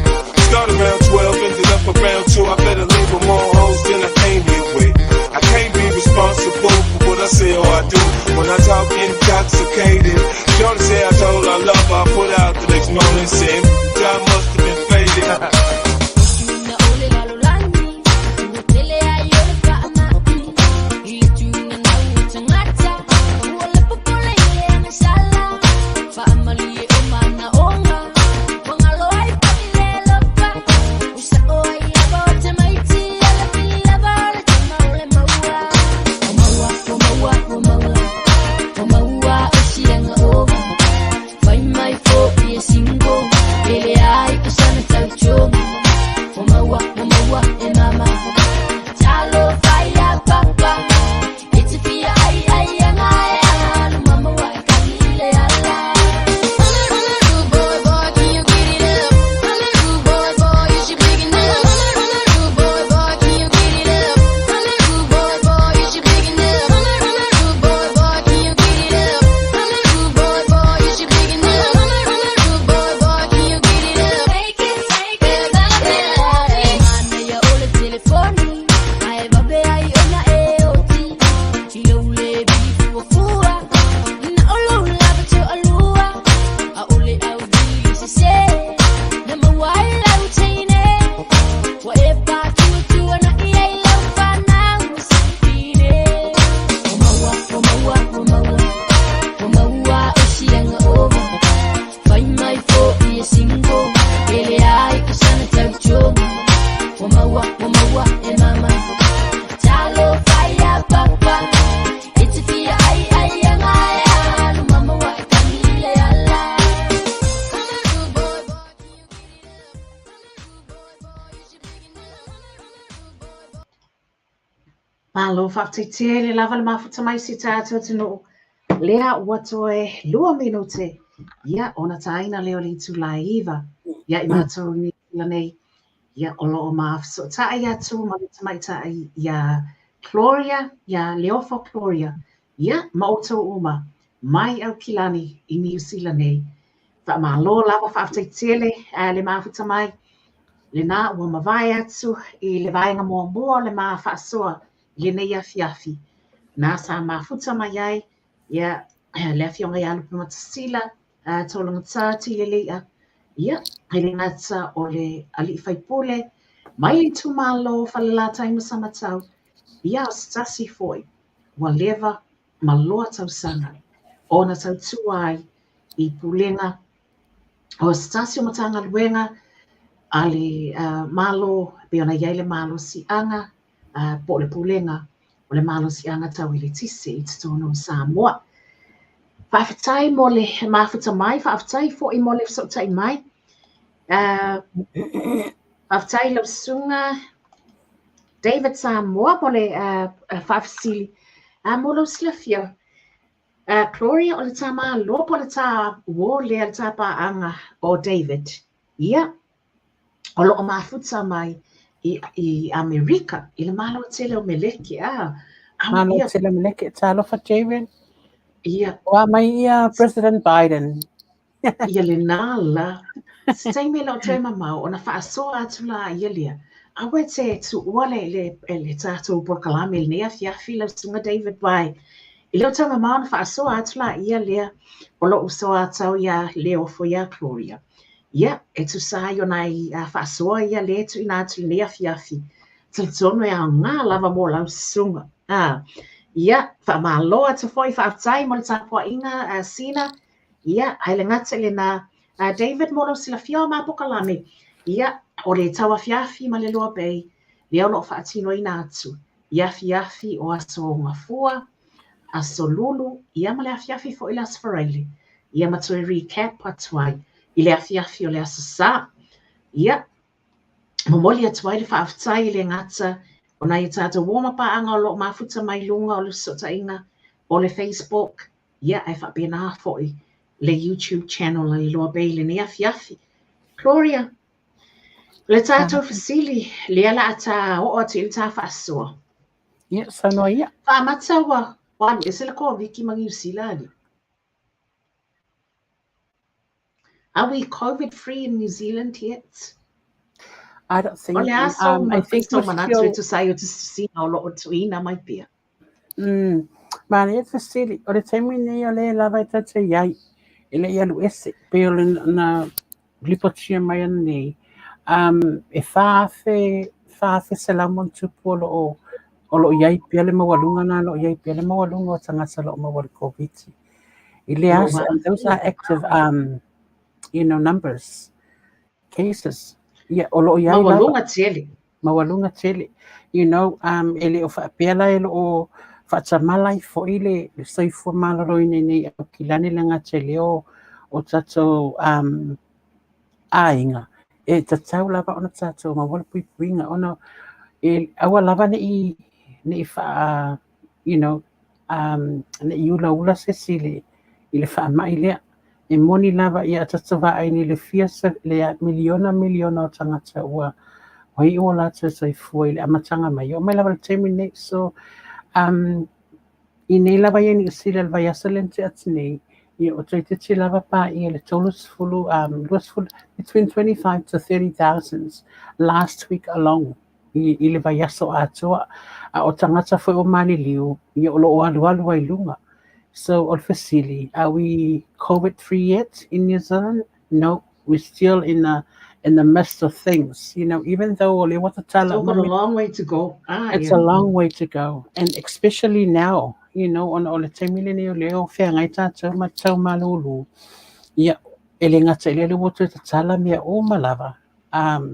Start around 12, ended up around 2. I better leave with more hoes than I came here with. I can't be responsible for what I say or I do when I talk intoxicated. Shorty say I told her I love her, I put out the next morning, said I must have been faded. Malo whaftitia le lava le mafuta mai si tātou tino. Lea wato e 2 minute. Ia ona taina leo li tu la iwa. Ia I mātou ni la nei. Ia olo o maaf. So tae ia tu ma le tamai tae ia Gloria, ia Leofo Gloria. Ia mauto uma. Mai au kilani I New Zealand nei. Wha malo lava whaftitia le mafuta mai. Le nā ua mawai atu I le vaenga mua le maa whaasoa. Le nei afiafi. Nā sa mafuta mai ai, ia le afionga ia lupi matasila, tolonga tāti le leia. Ia, le ngata o le ali whaipule, mai le tu malo whalala taima samatau. Ia o stasi foi, wa lewa maloa tau sanga. Ona tau tuai I pulenga. O stasi o matanga luenga, ale malo, beona iai le malo si anga, po le pulenga o le malo si anga tau I le tise I te tono Samoa. Whawhatai mo le mafuta mai, whawhatai fo I mo le whawhatai mai. Whawhatai lau sunga David Samoa mo le whawhasili. Mo lau slafia. Gloria o le tama lo po le tā wo le tapa anga o David. Ia, o lo o mafuta mai I Amerika, I le malo tele o meleke. Malo tele meleke, talo fa David. Ia. Wa mai ia President Biden. Ia le nala. Stai me lau tre mamau, ona whaasoa atu la ia lea. Awe te tu ua le tātou porkalame le nea fiafi lau sunga David Bai. I leo tau mamau na whaasoa atu la ia lea. O lo usoa atau ia leo fo ia Gloria. Ia, e tu sa yo nai whaasoa ia le tu ina atu le nea fiafi. Talitono e a ngā lava mo lau sunga. Ia, whaamaloa te foi whaatai mo le tapuaʻiga sina. Ia, ai le ngata le na David Molo sila fio ma pokalame. Ia, o le tauafiafi ma le LOABAY, le au loo whaatinoina atu. Iafiafi o Aso Gafua, Aso Lulu, ia ma le afiafi fo i le asfaraile. Ia ma tue recap atu ai, i le afiafi o le Aso Sa. Ia, momoli atu ai le whaatai le ngata, o na i tātou woma paanga o loo mafuta mai lunga o le sotainga o le Facebook. Ia, ai whaapena foi le YouTube channel le LOABAY le ne afiafi. Gloria, le tātou fasili, le ala ata o atu i le tā whaasua. Ia, sanoa ia. Whaamata wa, wanu e sila ko viki mangi usila ali. Are we COVID-free in New Zealand yet? I don't think, Ole aso, I think so we're manatu still, to say to see how lo tuina might be. ma le te sili, o le temi nei o le lava i tate iai, e le ialu ese, pe o le na lipotia mai ana nei, e whaafe se lamon tupu o lo iai pia le mawalunga na lo iai pia le mawalunga o tangata lo mawali COVID. I le ase, and those are active, numbers, cases. Yeah, o lo iai lava. Mawalunga tele. Ele o whaapela ele o whaatamala I fo ile le soifua malaro I nei au kilani langa tele o tato ainga. E tatau lava ona tato mawala puipuinga ona e awa lava nei wha, nei ula se sile I le whaamai lea. E moni lava ia tatawha ai ni le fiasa le miliona o tangata ua Wai o la te soifua I le amatanga mai. O mai lava le temi nei. So, I nei lava ia ni sila le vai asa lente atu nei. I o tei te lava pa I le tolus fulu, between 25 to 30,000 last week alone. I le vai asa o atua. O tangata foi o mani liu. I o lo alu ai lunga. So, o fasili, are we COVID-free yet in New Zealand? No, we're still in the midst of things. Even though Still got a long way to go. It's a long way to go. And especially now, on all the time leo fea ngai tātou matau malulu. Ia, ele ngata ele le wotu te tala mea o malava.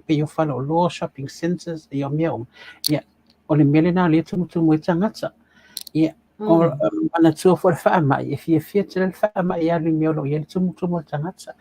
Pe yo whala o loa shopping centers, ia mea o. Ia, o le mele nā le tumutumu I tangata. Ia, o ana tua for whaamai, e fia te le whaamai ia le mea lo ia le tumutumu I tangata.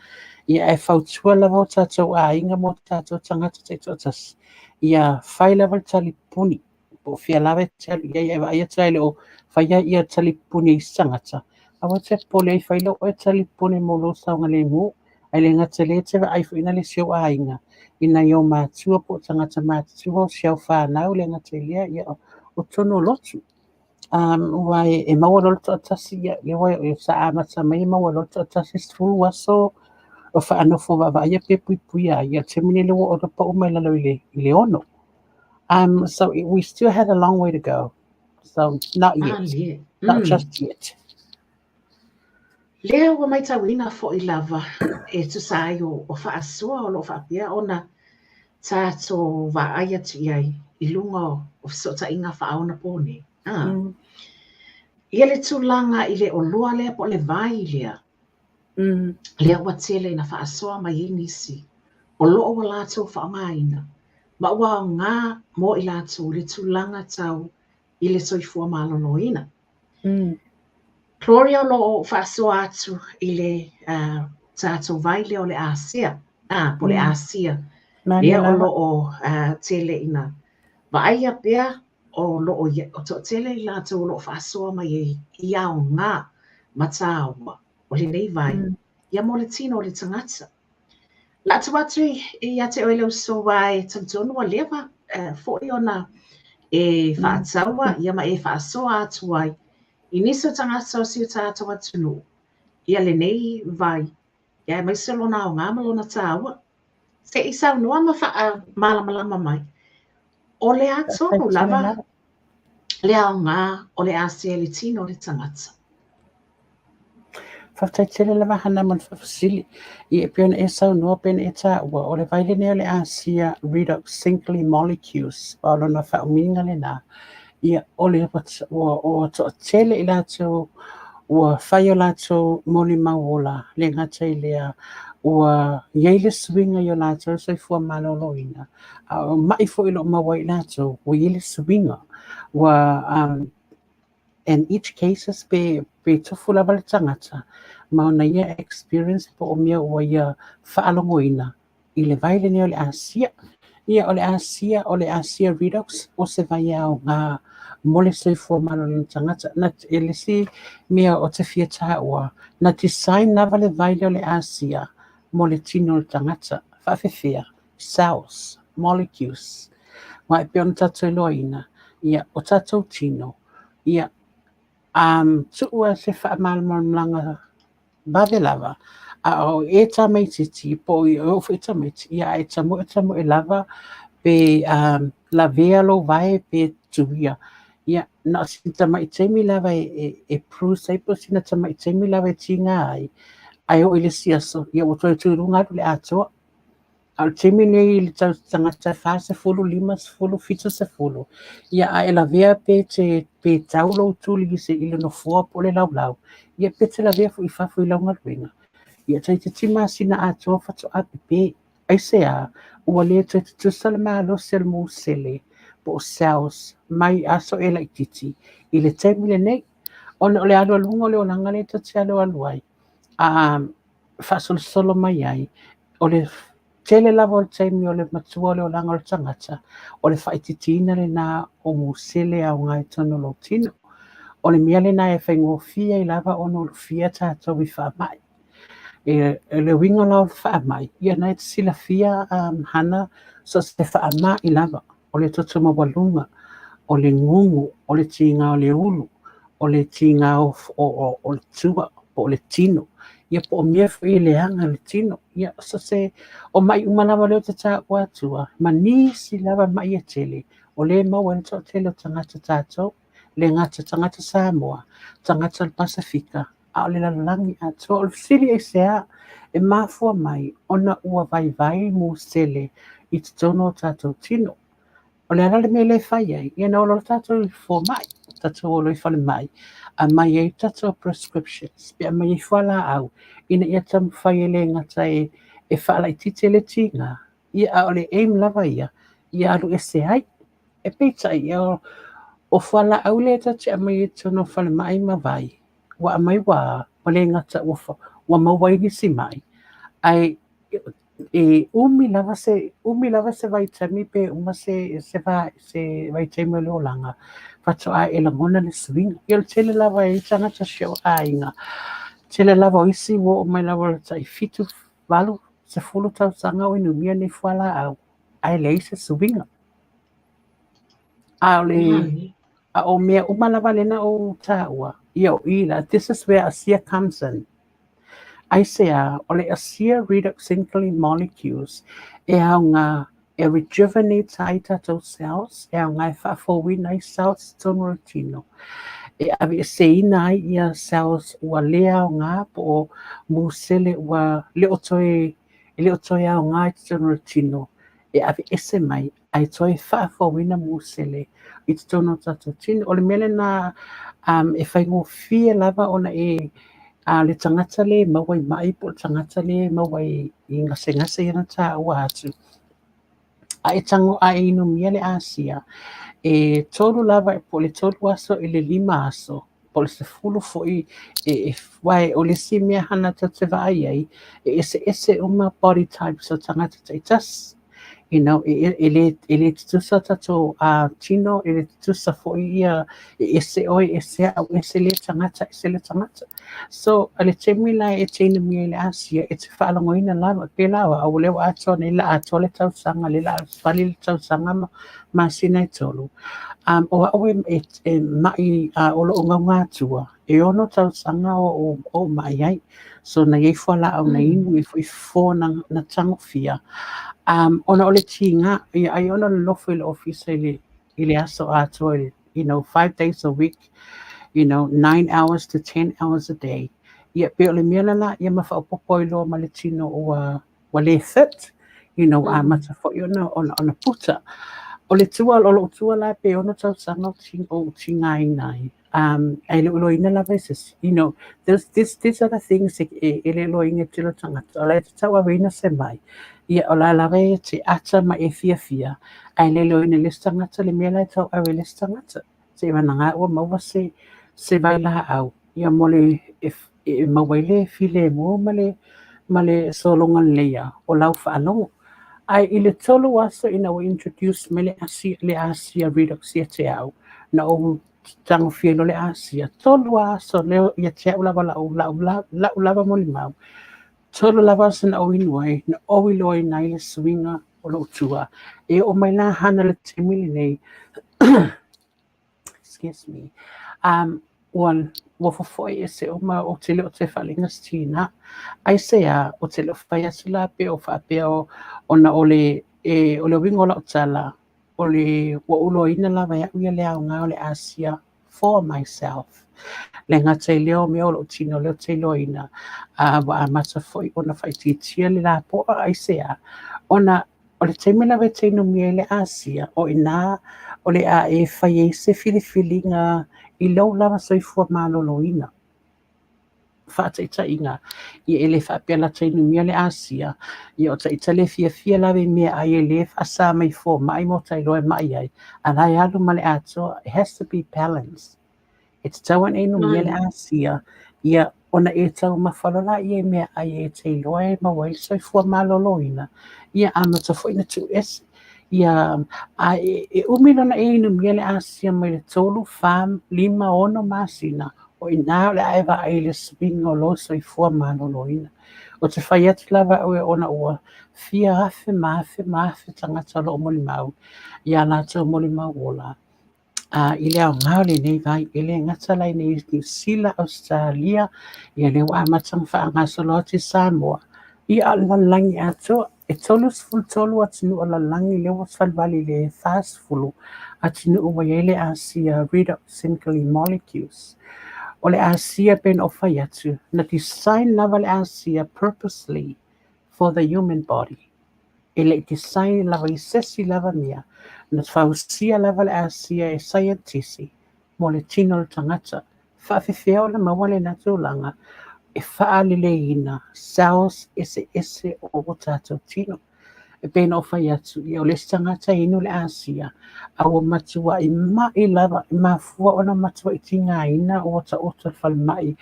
Ia e whautua lava o tātou a inga mo tātou tangata te totas. Ia whai lava tali puni. Po fia lava tali, ia tali o whaia ia tali puni I sangata. Awa te pole ai whailo o tali puni mo lo saunga le mu. Ai le ngata le te wa aifu ina le sio a inga. Ina yo mātua po tangata mātua o siau whanau le ngata lea ia o tono lotu. Wai e mawalolo to atasi ia le wai o sa amata mai mawalolo to atasi stulu waso o whaanofo wawa ia pe puipuia ia te mine le o pa o mai lalo I le ono. So we still had a long way to go. So not yet. Not just yet. Lea ua mai tauina fo I lava e tu sai o whaasua o lo whaapia ona tātou wa'ai atu iai I lunga o sota inga whaona pōne. Ia le tūlanga I le o lua lea po le vai lea. Lea ua tele na whaasoa mai I nisi. O loo wa lātou whaongaina. Ma ua o ngā mo I lātou le tūlanga tau I le soifua maloloina. Gloria lo whaasoa atu I le tātou vai lea o le Asia. Po le Asia. Lea o loo tele ina. Vaia pea o loo o to tele I lātou lo whaasoa mai I au ngā matawa. O le nei vai. Ia mo le tino o le tangata. Lātou atu I ate oile o so wai tantonu a lewa fo I ona e whaatawa ia ma e whaasoa atu ai. I niso tangata o siu tātou atu no. Ia le nei vai. Ia mai se lona o ngā malona tāua. Se I sau noa ma wha malamalama mai. O le atonu lava. Le au ngā o le Asia le tino o le tangata. Whawtaitele lava hana man whawasili. I e piona e sau noa pena e tā ua. O le vaile neo le Asia redox synchly molecules. Paolo na whauminga le nā. ia ole o to tele i latou ua whai o latou moli mauola le ngata i lea ua iei le swinga i o latou soifua maloloina a o mai fo i lo mawai latou ua iei le swinga ua and each cases pe tofu lava le tangata ma ona ia experience po o mea ua ia whaalongoina i le vai le o le Asia ia o le Asia Redux o se vai au ngā mole soifua malolina tangata na ele si mea o te fia tāua na design lava le vai le o le Asia mo le tino le tangata whaafewhea cells molecules mai pe ona tatou e loaina ia o tatou tino ia tuua se whaamalmalanga bawe lava a o e tamaititi po i o whi tamaiti ia e tamu e lava pe la vea lo vai pe tuia ia na si tamaitemi lava e pruse po sina tamaitemi lava e tinga ai o ile siaso ia o toi tuirunga le atoa al temi nei le tangata fase fulu lima fulu fito se fulu ia a la vea pe taulo tuli se ile no fua po le lau ia pe te la vea fu i fafu i launga luenga ia tai te tima sina atoa fatu apepe ai se a ua le te tusala malo sel mo sele po cells mai aso e la ititi i le temi le nei ona o le alu alunga o le olanga le te alo aluai solo mai ai o le tele lava o le taimi o le matua o le olanga o le tangata o le whaititina le nā o musele au ngai tono lo tino o le mea le nā e whaingofia i lava o no fia tātou i whaamai e le winga lau le whaamai ia nai te sila fia hana so se whaama i lava o le toto mawalunga o le ngungu o le tinga o le ulu o le tinga o le tua o le tino ia po mea fui le anga le tino ia so se o mai umalawa leo te tā ua tua ma nisi lava mai e tele o le mau en to tele o tangata tātou le ngata tangata Samoa tangata le Pasifika a o le lalangi a tua o le sili e sea e mafua mai ona ua vai mu sele i te tono o tātou tino o le alale me le whai ai ia na o lo tātou i fo mai tātou o lo i whale mai a mai e tātou prescriptions pe a mai e whala au ina ia tamu whai e le ngata e whala i tite le tinga ia a o le aim lava ia alu e se ai e peita ia o whala au le tati a mai e tono whale mai ma vai wa a mai wa o le ngata wa mawai ni si mai ai e umi lava se vai tami pe uma se vai tami le olanga fatu a e la mona le swing ia tele lava e tangata show a inga tele lava o isi wo o mai lava tai fitu valu se fulu tau sanga o inu mia ne whala au ai le se swinga a o mea uma lava lena o taua ia o ila this is where Asia comes in ai sea o le Asia redoxingly molecules e au ngā e rejuvenate ai tātou cells e au ngā e whaafowina i cells tono tino e avi e se ina ai ia cells ua lea o ngā po o musele ua leo toe au ngā i tono tino e avi ese mai ai toe whaafowina musele i tono tātou tino o le mele na e whaingofia lava ona le tangata le mawai mai po tangata le mawai i ngase ina tā ua atu a e tango a e inu mia le Asia e tolu lava e po le tolu aso i le 5 aso po le se fulu foi e wai o le si mea hana ta te vai ai e ese uma body type so tangata te tas you know ele tusa tato tino ele tusa foi ia ese oi ese au ese le tangata so ale temila e tene mi le Asia e te whaalangoina lava pe lawa au lewa ato nei la ato le tau sanga le la whali le tau sanga ma sina i tolu o au e mai o lo ngā tua e ono tau sanga o mai ai so na iei whala au na inu i fo na tango fia ona o le tinga ai ona le lofo i le ofisa i le aso ato you know 5 days a week you know 9 hours to 10 hours a day ia pe o le mea la ia ma whaopopo i loa ma le tino wa le fit you know mata fo i ona puta O le tua o tua la pe ono tau sanga o tingai nai. Ai le loina la veces, you know, these are the things e le loina tilo tangata. O le tau a reina se mai. Ia o la ve te ata ma e fia. Ai le loina le tangata le mea lai tau a le tangata. Se wananga ua maua se vai la au. Ia mole e mawaile file mo male solonga leia o lau whaanongo. Ai I le tolu aso ina o introduce me le Asia redoxia te au na o tango fielo le Asia tolu aso leo ia te au lava lava mo limau tolu lava aso na o inuai na o iloi na ile swinga o lo tua e o mai la hana le te mili nei excuse me ua fofoi e se oma o te leo te whalinga stina ai se a o te leo whai asu la pe o whapea o na ole wingo la o tala o le ua ulo ina la vai uia le au ngā o le Asia for myself le ngata I leo mea o lo tino leo te loina wa a mata foi o na whaititia le la po ai se a ona o le teime la ve te inu mea le Asia o ina o le a e whai e se fili ngā I lau lava soifua maloloina. Whaataita inga, I ele whaapea la tainu mia le Asia, I o taita le fia lawe mea ai e le whaasa mai fo, mai mo tai loe mai ai, a lai alu ma le ato, it has to be balanced. It's tawan e no mia le Asia, ia ona e tau mawhalola I e mea ai e te loe ma wai soifua maloloina, ia amata fo ina tu esi. Ia e umino na e inu mia le Asia mai le tolu fam 5 masina o ina le aewa ai le swing o lo soifua maloloina. O te whai atu lava ue ona ua fia afe tangata lo o molimau. Ia la tau molimau ola. I le au ngau le nei vai, I le ngata lai nei New Zealand, Australia, ia le wa amatang whaangaso lo te Samoa. I alalangi ato, e tolus full tolu atinu alalangi le was falvali le fast fulu atinu uwa le Asia redox synchely molecules. O le Asia ben o whai atu, na design lava le Asia purposely for the human body. Ele design lava I sesi lava mea, na whausia lava le Asia e scientisi, mo le tino le tangata, whaafewhea o le mawale na tūlanga, e whaalele ina, cells ese o tātou tino. E pēna o whai atu, I o le tangata inu le Asia, a o matua I mai lava, I mafua ona matua I tinga ina o ta ota whalmai,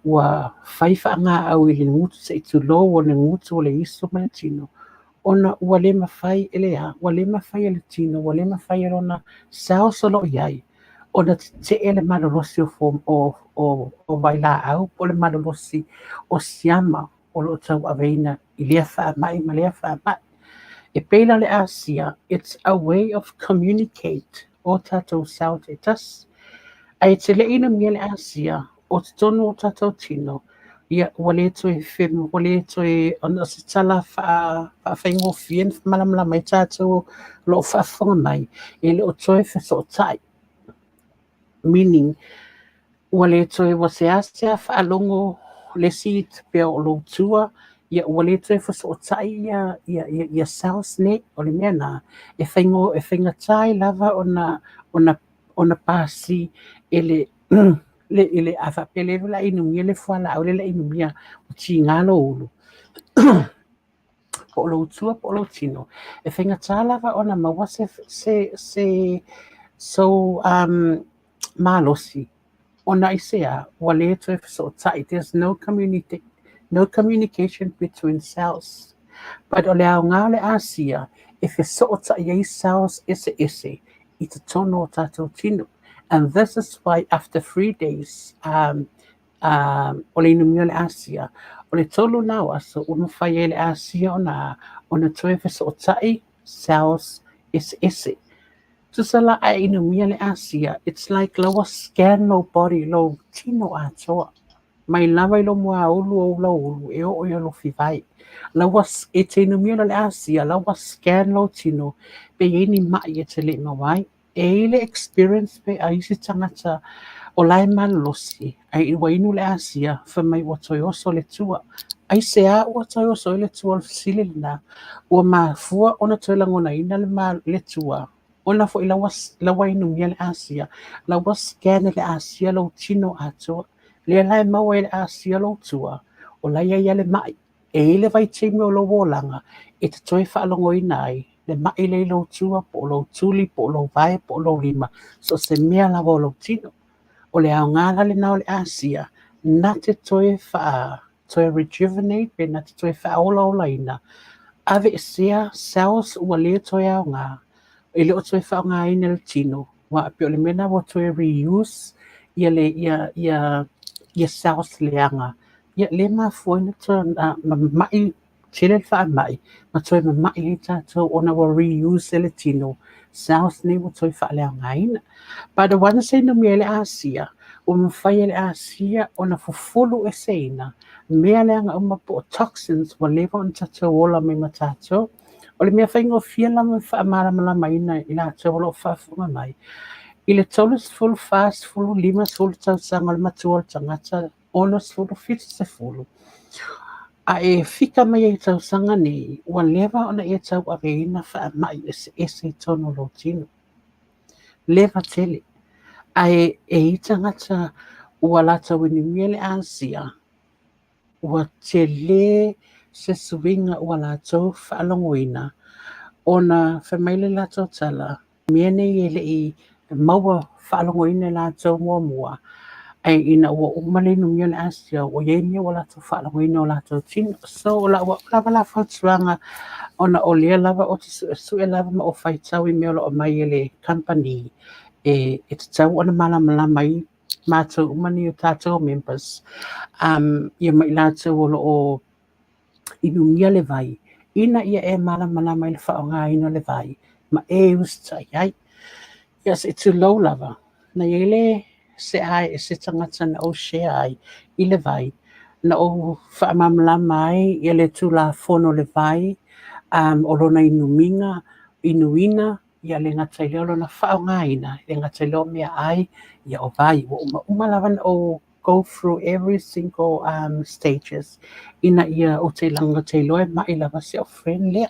wa whaifa ngā au I le ngutu se I tulo o le ngutu o le iso ma le tino. Ona ua le mawhai ele a, ua le mawhai ele tino, ua le mawhai ele ona sao solo iai. Ona te ele malolosi o waila au, o le malolosi o siama o lo tau aveina I lea wha mai, ma lea wha mai. E peila le Asia, it's a way of communicate o tātou sao te tas. Ai te le ina mia le Asia, o te tonu o tātou tino, ia wale to e fem wale to e ona se tala fa whaingo fien malamala mai tātou lo whafonga mai e le o toi fa so tai meaning wale to e wase asia whaalongo le sit pe o lo tua ia wale to e fa so tai ia cells ne o le mea na e whainga tai lava ona pasi ele le afa pele la inumia le fala au le inumia o tingalo ulu po lo tua po lo tino e fenga tala va ona ma se so malosi ona isea wale to so tight there's no communication between cells but ole au ngale Asia if it's so tight cells ese it's a tono tato tino. And this is why after 3 days, ole inumia le Asia, ole tolu nawa, so whai le Asia ona toe so tai cells is ese. Tusala a inumia le Asia, it's like lawa scan no body, lo tino atoa. Mai lawa lo mua ulu o la ulu, e o lo fivai. Lawa e te inumia le Asia, lawa scan lo tino, pe ini mai e te le mawai. E le experience pe a isi tangata o lai malosi ai wainu le Asia fa mai watoi oso le tua ai se a watoi oso le tua sile na o ma fua ona toi langona ina le tua Ona fo lawa inumia le Asia, lawa scan le Asia lo tino ato, le lai maua le Asia lo tua, o la ia le mai, e le vai teimi o lo wolanga, e te toi whaalongo i nai, le mai le lo tua, po lo tuli, po lo vai, po lo lima, so se mea lawa lo tino, o le au ngala le nao le Asia, na te toi toi rejuvenate, pe na te toi ola ola ina, ave sea cells ua lea toi au ngā, e leo toi whaonga ina le tino, wa pio le mena wa toi reuse, ia cells leanga, ia le mafua ina toi mai, tele wha mai, ma toi mai le tātou ona wa reuse le tino, cells ne wa toi wha leanga ina. But the one say no me le Asia, o mwhai le Asia, o na fufulu e seina, mea leanga po toxins, wa lewa on tātou ola me ma tātou, o le mea whaingo fia lama whaamarama ina i la tau lo whaafunga mai. I le tolus full fast, full lima, full tau sanga le matua tangata, onos full fit se full. A e fika mai e tau sanga ni, wa lewa ona e tau a reina wha mai e se tono lo tino. Lewa tele. A e i tangata ua la tau ni miele Asia, ua te le se suinga ua la tau whaalongoina, ona whamaile la tau tala, miene i le i maua whaalongoina la tau mua, ai ina ua umale no miele Asia, o ye mea ua la tau whaalongoina o la tau tino, so o la lava la whautuanga, ona o lea lava o te su e lava ma o whaitau I mea o mai le company, e te tau ona malama mai mātou umani o tātou members. Ia mai lātou o inumia le vai. Ina ia e malama mai le whaonga ina le vai. Ma e ustai ai. Ia se tu lau lava. Na iele se ai e se tangata na o share ai I le vai. Na o whaamamlama ai ia le tu la fono le vai. O lona inuina. Ia le ngatai leo na whaonga ina, le ngatai leo mea ai, ia o vai, umalawan o go through every single stages, ina ia o te langa te loe, mai lava se o friend lea,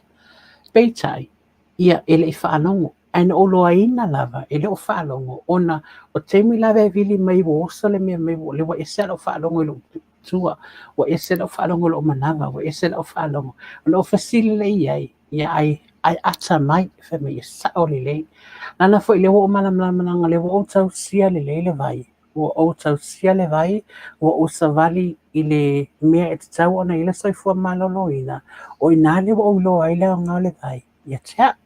peitai, ia ele I whaanongo, and o loa ina lava, ele o whaanongo, ona, o te mi lava e vili mai wo osa le mea mai wo, le wa ese o whaanongo ilo tua, wa ese o whaanongo ilo manawa, wa ese o whaanongo, ona o fasile le iai, ia ai ata mai fe me sa o le nana foi le o malamalanga le o tau sia le vai o tau sia le vai o savali I le mea e tau ona I le soifua maloloina o ina le o lo ai le nga le vai ia tia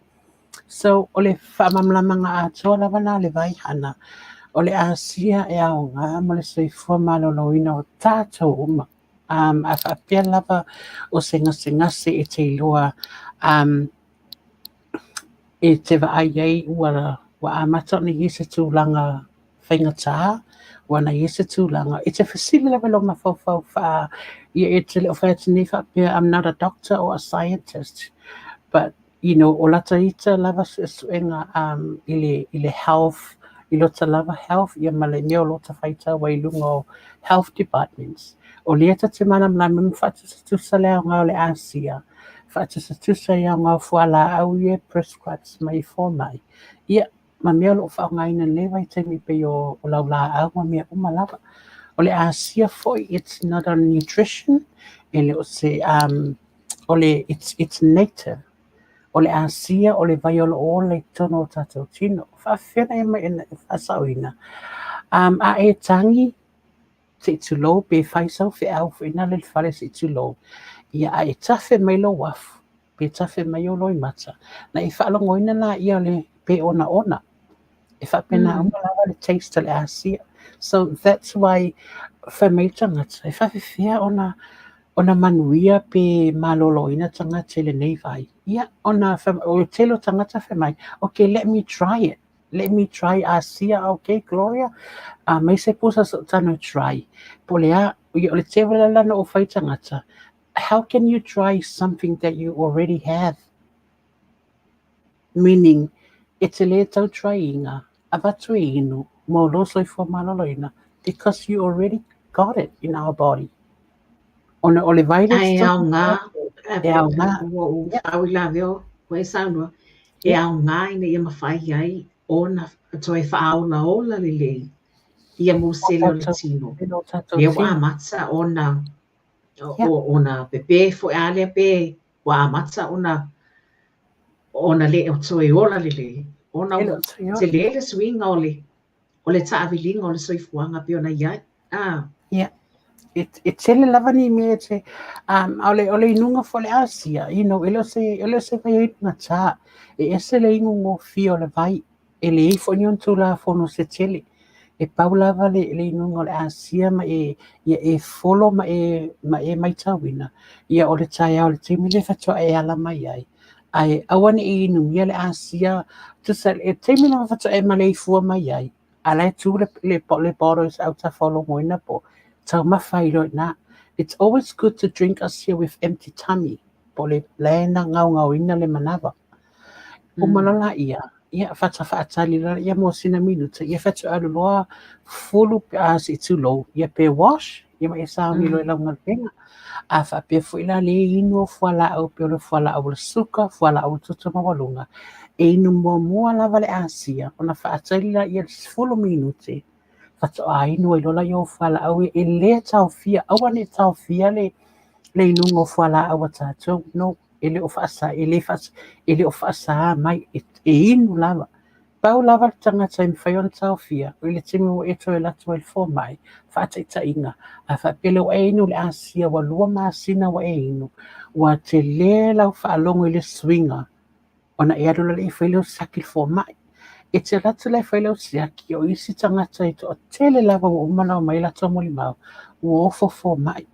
so o le whaamamlamanga a toa lava na le vai hana o le Asia e ao ngā mo le soifua maloloina o tātou uma a whapia lava o sengase e te iloa e te waai ai ua amata na yese tūlanga whaingatā, wana yese tūlanga. E te whasili lewa lo mawhau wha, e te leo whai te niwha pia, I'm not a doctor or a scientist, but, you know, o lata ita lava suenga I le health, I lota lava health, ia male mea o lota whaita wa I lungo health departments. O leata te manam la mim whatatusa leo ngā o le Asia, whaatasa ia ngā whuala au ia prescribes mai for mai. Ia, ma mea lo whaongaina lewa I teimi pe o lau la au ma mea umalava. O le Asia foi, it's not on nutrition, ele o se, it's native. O le Asia, o le vaiolo o le tono o tātou tino. Whawhena e mai ina whasauina. A e tangi, te tulo, pe whaisau whi au whina le whare se tulo. Ia a e tawhi mai lo wafu, pe tawhi mai o loi mata. Na I whaalongoina na ia le pe ona. E whapena umalawa le taste le Asia. So that's why whamei tangata. E whawhiwhia ona manuia pe maloloina tangata le nei vai. Ia ona o telo tangata whamei. Okay, let me try it. Let me try Asia. Okay, Gloria. Mai se pusa so tano try. Polea, o le tewala lana o whai tangata. How can you try something that you already have? Meaning, it's a little trying, abatuino, moloso for maloloina, because you already got it in our body. On the olive Ai ao ngā, au la veo, koe saunua, e au ngai na ia mawhai ai ona toi whaaola ola lelei ia mo sele o le tino. Le wa amata ona ona pepe fo ale pe wa amata ona le o toi ola lelei. Ona te lele swinga o le taawilinga o le soifuanga pe ona iai. Yeah. It tele lava ni me te ole inunga fo le Asia, ele se vai na ta e ese le ingu ngo fio le vai e le ifo ni on la fo no se tele e paula vale le inunga le Asia ma e folo ma e mai tawina ia ole tai ole te mile fa to e ala mai ai awane e inu ia le Asia tu sa e te mile fa to e malei fu mai ai ala tu le boros out ta folo moina po. So it's always good to drink us here with empty tummy. Pole lena ngau ina le manava. Umalala ia fata la ia mo sina minuta ia fata aluloa fulu as itu low ia pe wash ia mai sa mi lo la ngalpenga a fa pe fu ila le ino fuala au pe lo fuala au suka fuala au tutu mawalunga e inu mo la vale asia ona fa la ia fulu minuta fata ai no i lola yo fala au e le tau fia awane tau fia le inungo fala au tatou no ele o fasa ele o fasa mai e inu lava pau lava tanga time fayon tau fia ele timi o eto la to el fo mai fata ita inga a fa pelo e inu le asia wa lua masina wa e inu wa te le lau fa longo le swinga ona e alo le felo sakil fo mai e te rata le whaile o siaki o isi tangata i to o tele lava o umana o maila to moli mau o ofo mai.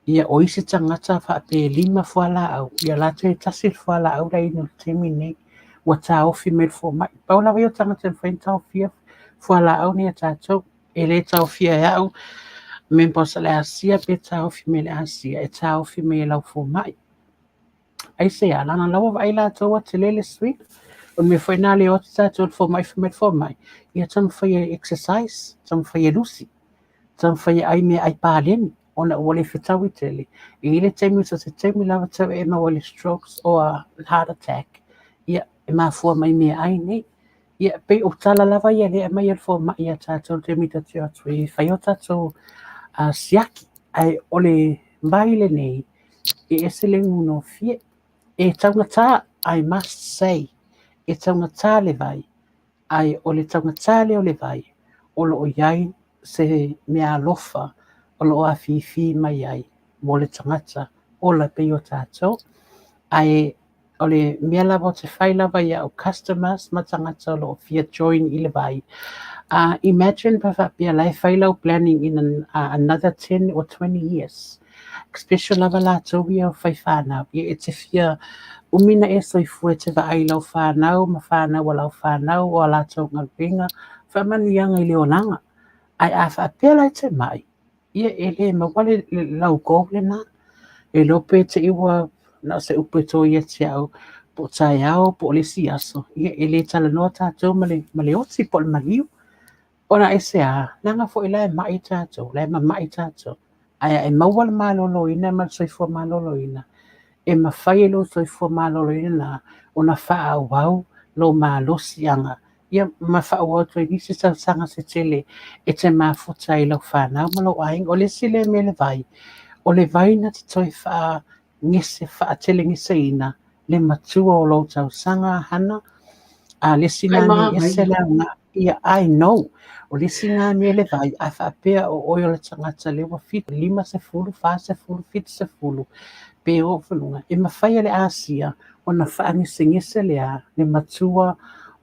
Ia o isi tangata wha pe lima fuala au. Ia lata e tasir fuala au rei no temi nei. Wa ta ofi me fo mai. Pau lawa i o tangata i whain tau fia fuala au ni a tātou. E le tau fia e au. Men posa le asia pe ta ofi me le asia. E ta ofi me lau fo mai. Ai se a lana lawa wa ila toa te lele sweet. On me foi nale o tātou for mai. Ia tam fai exercise, tam fai lusi, tam fai ai me ai pāleni, ona wale whitawi tele. I ile temi sa se temi lava tau e ma wale strokes o a heart attack. Ia e ma fua mai me ai nei. Ia pe o tala lava ia le mai al for mai ia tātou temi tatu atu. I fai o tātou siaki ai ole baile nei. E ese le nguno fie. E taunga I must say, e taunga le vai, ai o le taunga le o le vai, o lo o iai se mea alofa, o lo o awhiwhi mai ai, mo le tangata, o la pe o tātou, ai o le mea lava o te whai lava ia o customers, ma tangata o lo o fia join i le vai. Imagine pa pia lai whailau planning in another 10 or 20 years. Special lava la tau ia o whai whanau, ia e te fia umina e soifua te wa ai lau whanau, ma whanau o lau whanau o la tau ngalpinga, whamani anga i leonanga. Ai a whapea lai te mai, ia e le ma wale lau goble na, e lope te iwa na se upe tō ia te au, po tai au, po le si aso, ia e le tala noa tātou ma le oti po le mariu. Ona e se a, nanga fo i lai mai tātou, lai ma mai tātou. Ai e mawala malolo ina, ma soifua malolo ina. E mawhai lo soifua malolo ina, ona wha au wau, lo malosi anga. Ia mawha au au toi nisi sa sanga se tele, e te mafuta i lau whanau malo aing, o le sile me le vai. O le vai na te toi wha ngese wha tele ngese ina, le matua o lo tau sanga hana, a le sinani e se leanga, ia I know, o le sinani e le vai, a wha pea o oio le tangata lewa fitu, 5 se fulu, 4 se fulu, 7 se fulu, pe o whanunga, e mawhai le Asia, o na whaangese lea, le matua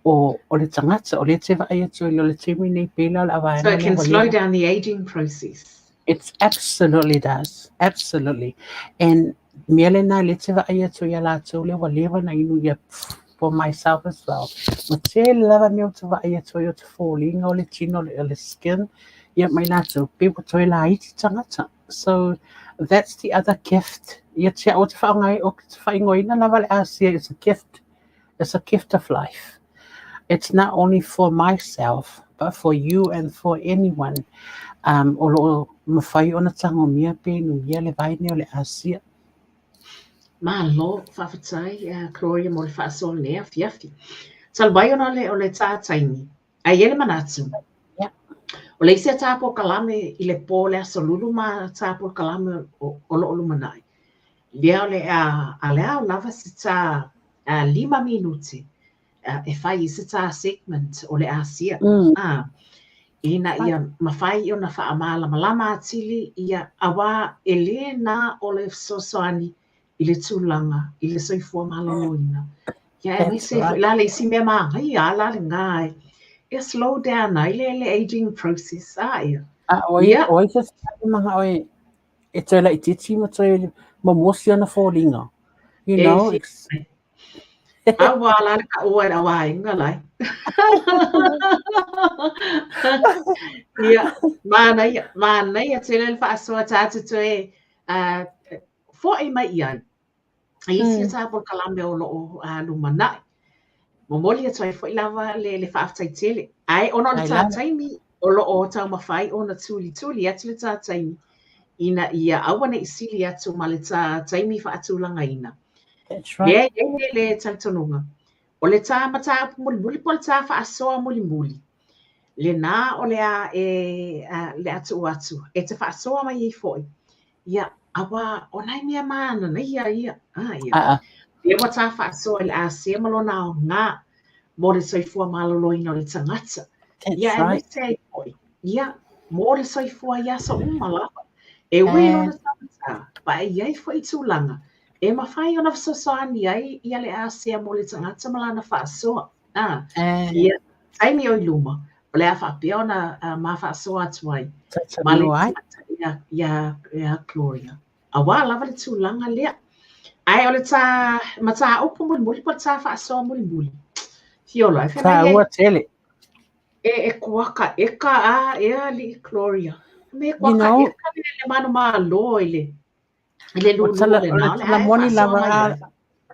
o le tangata, o le te vai atu, o le te mine pela, la So it can slow down the aging process. It absolutely does, absolutely. And mielena le te vai atu ia la atu, le walewa na inu ia for myself as well. Ma te lava me o te vai atu i o te fōlinga, o le tino, o le skin, ia mai la atu, pe o toi la iti tangata. So that's the other gift. Ia te o te whaongai o te whaingoina lava le Asia, it's a gift. It's a gift of life. It's not only for myself, but for you and for anyone. O lo mawhai o na tango mia pe no mia le vai ne o le Asia. Malo whawhatai, Gloria mo le whaasol nea, fiafi. Salwai ona le tātaini. Ai ele manatu. Yeah. O le isia tāpo kalame I le pō le asolulu ma tāpo kalame o lo olu manai. Lea o le a lea o lava si tā 5 minuti. E whai si tā segment o le asia. Ina ia mawhai o na whaamala malama atili ia awa ele na o le sosoani I le tūlanga, I le soifua maloloina. Ia e mai se la le isi mea maa, ia la le ngai. Ia slow down na, ile aging process, ia. Oi se maha oi, e toi la I titi ma toi mamosi ana fōringa. You know, awa la le ka ua awa inga lai. Ia, mana ia tele le whaasoa tātu toe, fōi mai iai. Isi tāpo kalame o loo lumanai. Momoli toi fōi lava le whaaftai tele. Ai, ono le tātaimi o loo tau mawhai o na tuli atu le tātaimi. Ina ia awana isili atu ma le tātaimi whaatulanga ina. That's right. Le tautonunga. O le tā mata muli po le tā whaasoa muli. Le nā o le atu. E te whaasoa mai I fōi. Ia, awa, o nai mea mana, na ia. Ia. Ia wa tā whaasoa le asia malona o ngā. Mo le soifua maloloina o le tangata. Ia, e me te fōi. Ia, mo le soifua ia so umalawa. E ue o le tangata. Pa e iai fōi tūlanga. E mawhai ona sosoani ai ia le asia mo le tangata malana whaasoa. Ia, taimi o luma. O le a whaapia ona ma whaasoa atuai. Ma le tangata ia Gloria. Awa lava le tūlanga lea. Ai o le tā, ma tā upo muli pa tā whaasoa muli. Fiolo, e whenai ua tele. E kuaka, e ka ea li Gloria. Me kuaka, e ka le mano maa lo ile. Ile lulu le nao, le moni lava,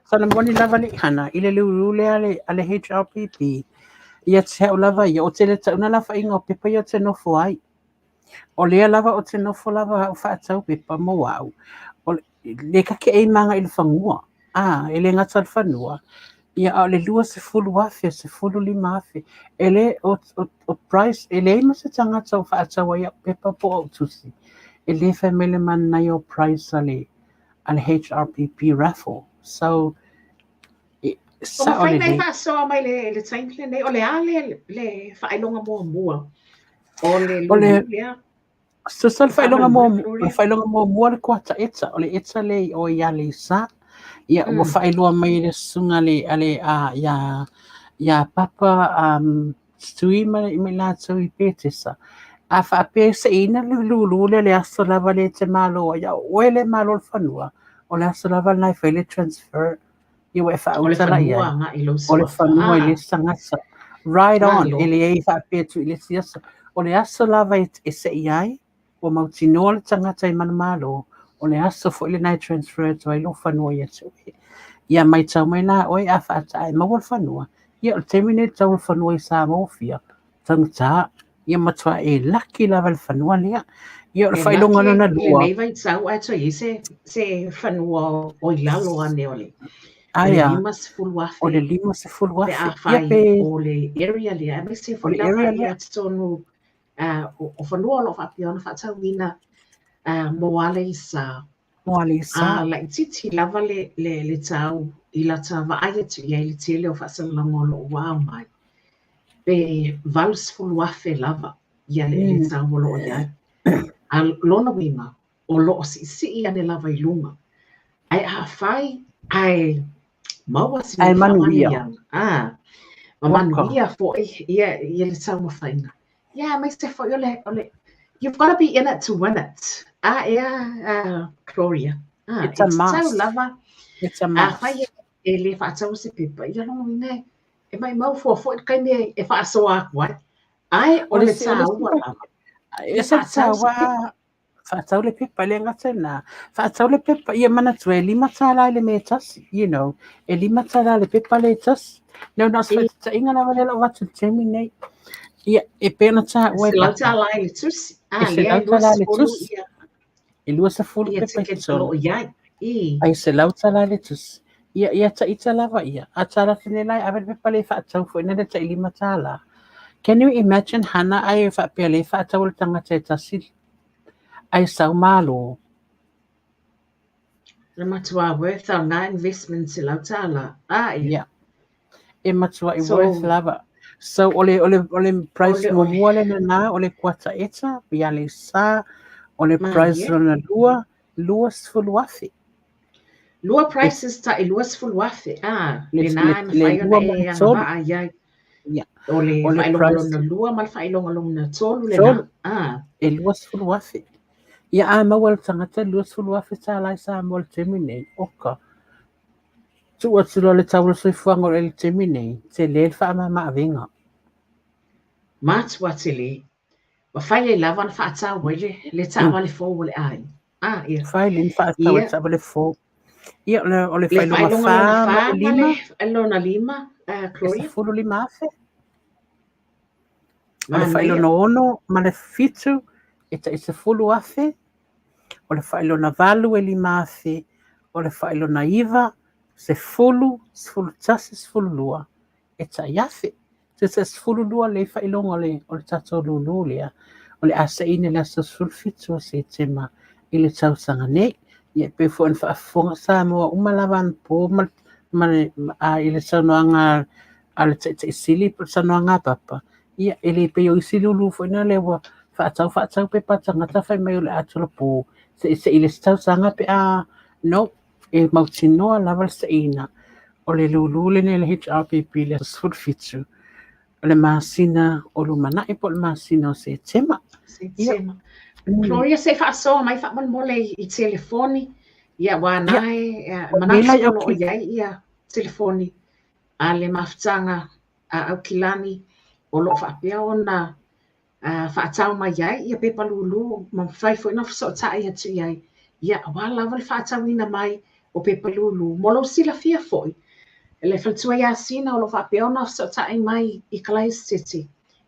sana moni lava ni hana, ile lulu le ale HRPP. Ia te hau lava ia, o te le tauna lava inga o pepa ia te nofo ai. O lea lava o te nofo lava au whaatau pepa mo wau. O le kake ei manga I le whangua. Ele ngata le whanua. Ia o le lua se fulu wafe, se fulu 5 afe. Ele o price, ele ima se tangata o whaatau ai pepa po au tusi. Ele whamele man nai o price ale HRPP raffle. So, o mawhai nei whaasoa mai le taimple nei, o le le whaelonga mua. O le lulu lea. So whaelonga mua le kuata eta, o le eta le o ia le sa. Ia ua whaeloa mai le sunga le ale ia papa stui mai la tau I pētesa. A whaape se ina le lulu le aso lava le te malo ia oe le malo le whanua. O le aso lava nai whai le transfer. Ia ue whautala ia. O le whanua I le sangasa. Right on. Ele ei whaape tu I le siasa. O le aso lava e se iai. O mautinoa le tangata I mana malo. O le aso fo ile nai transfer to ai lo whanua ia te ue. Ia mai tau mai nā oe a whaatai maua le whanua. Ia o termine tau le whanua I sa mofia. Tangata. Ia matua e laki lava le whanua lea. Ia o le whailonga na lua. Nei vai tau ato I se whanua o ilalo ane ole. Aia. O le 5 se fulu wafe. Le a whai o le area lea. Me se fulu lava I atonu o whanua lo whapia ona whatau ina moale I sa. La titi lava le tau I la ta vaaya tu ia I le tele o whasalango lo wao mai. Pe vals fuluafe lava ia le tau lo ia. A lona winga o lo si ane lava I lunga. Ai a whai ai maua si ai manuia. Manuia fo ia le tau mawhainga. Ia mai se fo ole you've got to be in it to win it. Gloria. It's a must. Lava. It's a must. E le whaatau se pepa. Ia longa winga e mai mau fo kai me e whaasoa wai. Ai o le tau lava. E sa tawa whaatau le pepa le ngata nā. Whaatau le pepa ia mana tu e 5 tala le me tasi. You know, e 5 tala le pepa le tasi. Nau nā sa inga na wale lo watu temi nei. Ia e pena tā ue papa. Se lau tala le tusi. E se lau tala le tusi. E lua sa fulu pepa i tolo. Ai se lau tala le tusi. Ia ta ita lava ia. A tala tene lai awe pe pale whaatau fo ina le ta ilima tala. Can you imagine hana ai whaapea le whaatau le tangata e tasili? Ai sau malo. Le matua worth au ngā investments I lau tala. Ia. E matua I So- worth lava. So ole price Ole- mo ole. mua le na ole kuata eta, pia le sa, ole Ma, price yeah. rona lua sfulu afi. Lua prices ta I lua sifulu wafe. Le nā na le whai ona lua e mai anga tolu. waa iai. Ia. O le Ole whailongolong price- na lua ma le whailongolong na tolu le Tolu. nā. E lua sfulu afi. Ia a mawal tangata lua sfulu afi sa lai sa mo le temine. Oka. Tua tilo le tawlo soi fuango le temine. Te le wha ama maa vinga. Matua te le. Wa whai le lava na whaatau wele. Le tawa le fō le ai. Ia. Fai lin wha atau e Ia. taba le fō. Ia ole Le whailonga whailongolong na wha ma wha le ma lima. le lona lima. E Gloria. sa fulu lima afe. O le Ma whailona ono ma le fitu e ta isa fulu afe. O le whailona valu e lima afe. O le whailona iwa se fulu tasi se fulu lua. E ta iafe. Se se fulu lua le whailonga o le tato lulu lea. O le asa ine le asa fulu fitu se tema i le tausanga nei. Ia pe fo en whaafonga sa moa umalawan po i le sanoanga a le te isili po sanoanga papa. Ia ele pe yo isili ulu fo ina le wa whaatau pe patanga ta whai mai o le atula po. Se i le tausanga pe no e mautinoa lawal sa ina. O le lulu le ne le HRPP le sfur fitu. O le masina o lumana e po le masina o se tema. Se tema. Gloria se whaasoa mai whaamole I telefoni. Ia wānae, manatu kono o iai ia telefoni. A le mafutanga au kilani o lo whaapea o na whaatau mai iai. Ia pepa lulu, ma whai fo ina whaso tai atu iai. Ia wala wale whaatau ina mai o pepa lulu. Molo sila fia foi. Le whaltua ia sina o lo whaapea o na whaso tai mai I Kalai City.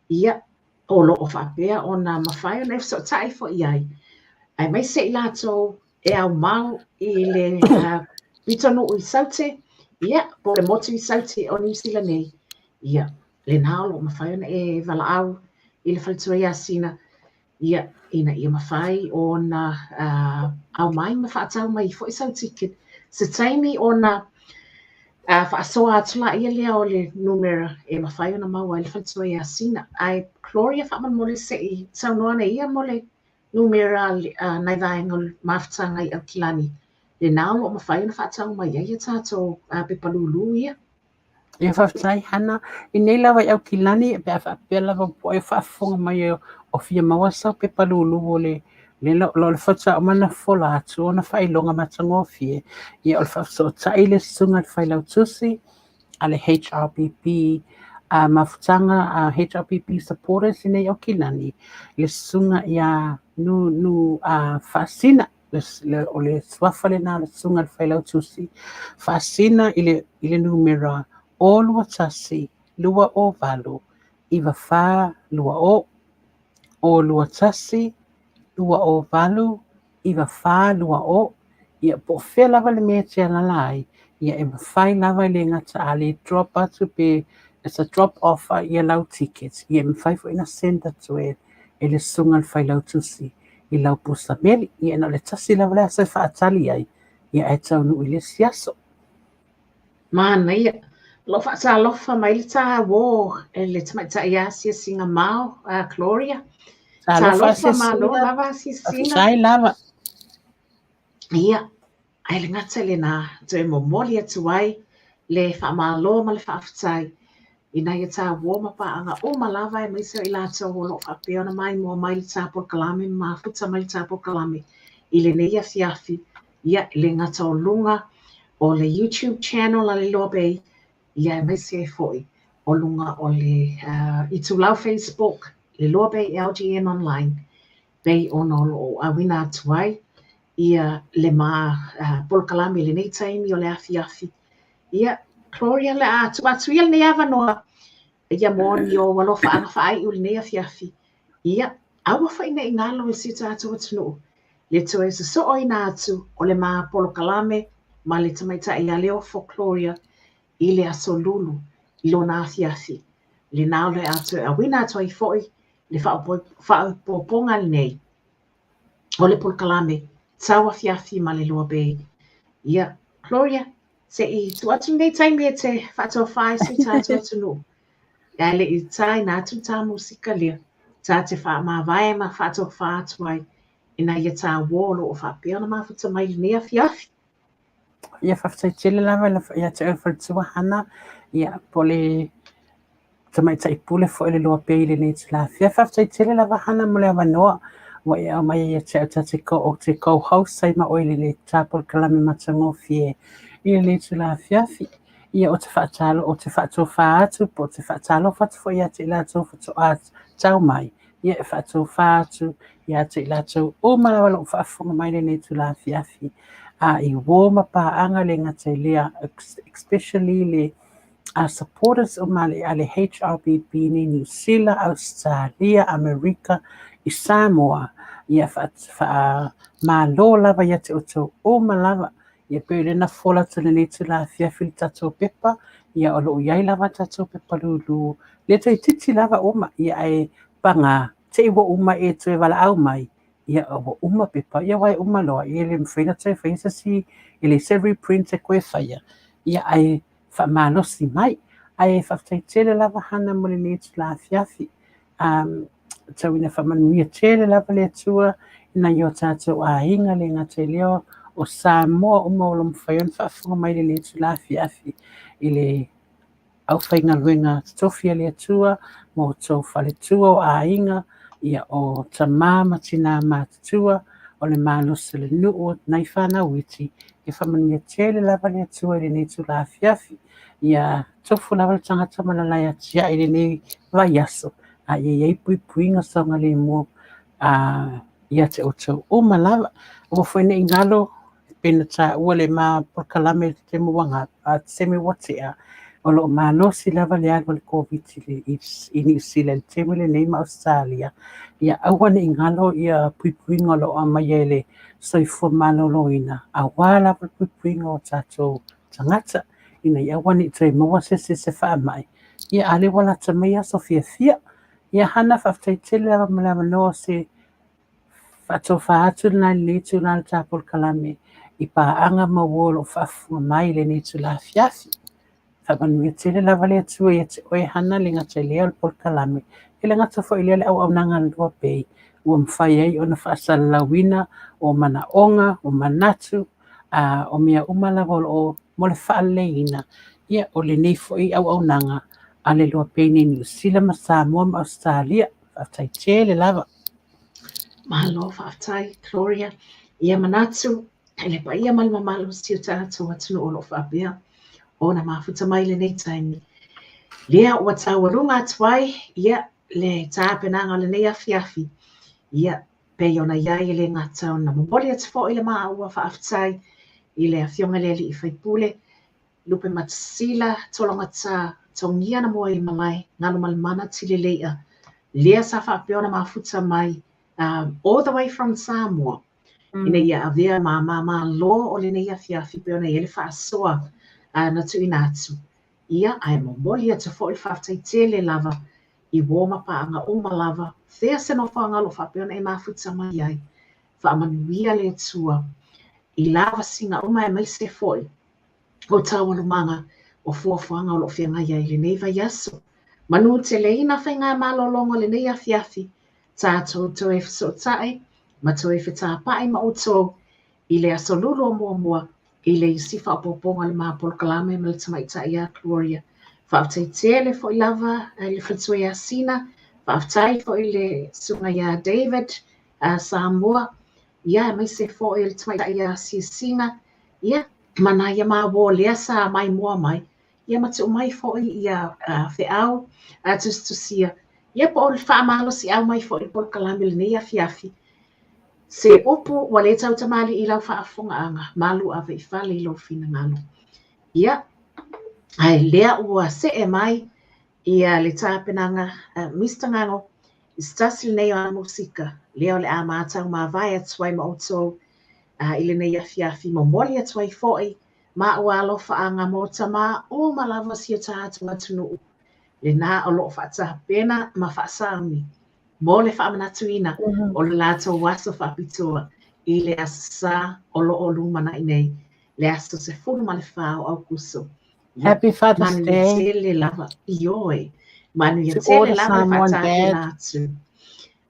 Ia o lo o whaapea o na mawhai o na whaso tai fo iai. Ai mai se I lato e au mau I le pitonu I saute. Ia, po le motu I saute o New Zealand nei. Ia, le nao lo mawhai o na e wala au I le whaltua ia sina. Ia, ina ia mawhai o na au mai mawhaatau mai fo I sautiket. Se taimi o na whaasoa atula ia lea o le numera e mawhai o na maua I le whaltua ia sina. Ai, Gloria whaaman mole se I saunoana ia mole numera nai vaenga mafutanga I au kilani. Le nao lo mawhai o na whaatau mai ia tātou pe palulu ia. E whawhai hana, I nei lawa au kilani, pe a whapea lawa po e whaafonga mai o fia mawasau pe palulu o le lo le whata o mana fola atu o na whailonga matango fie. Ia o le whafso tai le sunga le whailau tusi, a le HRPP, a mafutanga HRPP supporters I nei au kilani, le sunga ia nu whaasina, o le swafale na le sunga le whailau tusi, whaasina I le numera o lua tasi, lua o valu, iwa wha lua o lua tasi, lua o valu, iwa wha lua o, ia po whea lava le mea tia lalai, ia e mawhai lava le ngata a le drop atu pe, it's a drop off ia lau tickets, ia mawhai fo ina senda tu e le sunga le whai lau tusi, I lau pusa meli, ia na le tasi lava le asa wha atali ai, ia e tau nu I le siaso. Mana ia. Lo whaata alofa mai le tā wō e le tamaita ia sia singa mau, Gloria. Tā alofa ma lo lava sia singa. Sai lava. Ia. Ai le ngata le nā. Tu e momoli atu ai. Le whaamalo ma le whaafutai. Ina ia tā wō ma paanga o ma lava e maisa I lātou o lo whapea na mai mua mai le tāpol kalame ma futa mai le tāpol kalame. I le nei afiafi. Ia le ngata o lunga o le YouTube channel a le LOABAY. Ia mai se foi o lunga o le I tulau Facebook le LOABAY LGN online bei ono lo awina atuai ia le ma polkalami le nei taimi o le afiafi ia Gloria le atu ia le nei avanoa ia moni o walofa anga whaai o le nei afiafi ia awa whai nei ngalo e sita atu atunu le toe se so ina atu o le mā polo kalame ma le tamaita i a leo folkloria i le aso lulu i lo nā fiafi. Le nā ole atu a wina atu ai foi le whaapoponga nei. O le polo kalame TAUAFIAFI ma le LOABAY. Ia, Gloria, se i tu atu nei taimi e te whaatua whae sui tātua atu no. Ia le i tai nā atu tā musika lia. Tā te wha mā vai ma whaatua wha atu ai. Ina ia tā wōlo o whapea na mawhita mai le nea fiafi. Ia whaftaitele lava ia te whaitua hana ia pole tamaita i pule fo le LOABAY le nei tila fia whaftaitele lava hana mo le awanoa wa ia mai ia te o te co-host sai ma oile le tāpol kalame matango fie ia le tila fiafi ia o te whaatalo o te whaatua whaatu po te whaatalo whatu fo ia te ilato whatu a tau mai ia e whaatua whaatu ia te ilato o malawalo whaafunga mai le nei tila fiafi a i wōma pāanga le ngata lea especially le supporters o male ale HRBB ni New Zealand, Australia, America, i Samoa. Ia malo lava ia te oto o malava. Ia pere na fola tele nei te la fiafi tatou pepa. Ia olo iai lava tatou pepa lulu. Le toi titi lava oma. Ia ai panga te iwa uma e tue wala au mai. Ia awa uma pepa. Ia wai uma loa. Ia le mwhaina toi whaisa si. Ia le se reprint e koe whaia. Ia ai whamalosi mai, ai whaftaitele lava hana mo le nei tila fiafi. Tauina whamanuia tele lava le atua, ina i o tātou a inga le ngate leo, o Samoa o maolo mwhaion whaafunga mai le nei tila fiafi. I le au whainga luenga tofia le atua, mo tō whale tua o a inga, ia o tamama tina mātua, o le mālosa le nuu nai whana witi, e whamania tele lava le atua i le nei tula fiafi, ia tofu lava le tangata malalai atia i le nei vai aso, a ia iei pui puinga saunga le mua, ia te oto o malava, o whaine i ngalo, pena tā ua le mā porkalame te muanga, semi watea, o lo mālosi lava le alwa le COVID i New Zealand, te le nei ma Australia, ia awane i ngalo ia puipuinga lo a mai ele soifua maloloina. A wala puipuinga o tātou tangata. Ina ia awane i tui maua se wha mai. Ia ale wala tamea so fia. Ia hana whaftaitele lava malama noa se whaatou whaatu na le tu na le tāpol kalame. I pāanga mawolo whaafunga mai le ne tu la fiafi. Whamanuia tele lava le atua ia te oe hana le ngata lea le pol kalame. Ele ngata fo ile le au nanga LOABAY ua mwhai ai o na whaasalalawina o mana onga, o manatu, o mea umalawa o mole whaaleina. Ia o le nei fo i au nanga a le LOABAY nei New Zealand ma Samoa ma Australia. Whaatai tele lava. Mahalo whaatai, Gloria. Ia manatu, ele pa ia malima malo si o tātou atunu o lo whaapea. O na mafuta mai le nei taimi. Lea ua tawarunga atuai, ia le tāpenanga le nei afiafi. Ia pei ona iai le ngata o na mamboli atu fo i le maa ua whaafitai i le afionga le li i whaipule. Lupe matasila tolonga tā tongia na mua i malai ngano malimana tili leia. Lea sa whaapeona mafuta mai all the way from Samoa. Ina ia avea ma lo o le nei afiafi peona i ele whaasoa na tu inatu. Ia ai mamboli atu fo i whaftaitele lava i woma paanga o malava, thea seno whaanga lo whapeona e mafuta mai ai, whaamanuia le tua, i lava singa o mai mai se foi, o taualumanga o fuafuanga o lo whianga iai le nei vai aso. Manu te leina whainga malolongo le nei afiafi, tātou to e whasotae, ma to e whetāpae ma o tō, i le aso lulu o mua, i le sifa o poponga le māpolo kalame ma le tamaita ia Gloria. Whaaftai tele fo i lava, le whatue a Sina, whaaftai fo i le sunga ia David, Samoa, ia mai se fo i le tamaita ia Singa, ia mana ia maa wō lea sa mai mua mai, ia matu mai fo i ia whiau, tustusia, ia po o le whaamalo si au mai fo i polo kalame le nei afiafi. Se opo wa le tau tamali i lau whaafonga anga, malu awe i whale i lau whina ngalo. Ia, ai lea ua se e mai ia le tāpenanga Mr. Ngano Stasi nei o musika. Leo le a mātau mā vai atuai ma outou. I le nei afiafi mo moli atuai fo'i. Ma ua alofa a ngā mota mā o malawa si o tātu atunu. Le nā o loo whaata pena ma whaasauni. Mo le whaamanatuina o le lātou waso whaapitua. I le asa o loo lumana i nei. Le aso se funu ma le whao au kuso. Happy Father's Manu Day ia tele lava ioi. Manu ia to all tele the lava Samoan whaata dads. pena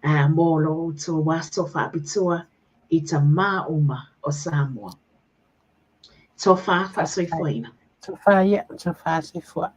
atu. Mo lo to waso whaapitua I ta mā uma o Samoa. Tō wha soifuaina. To fire, to fast for.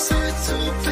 decided to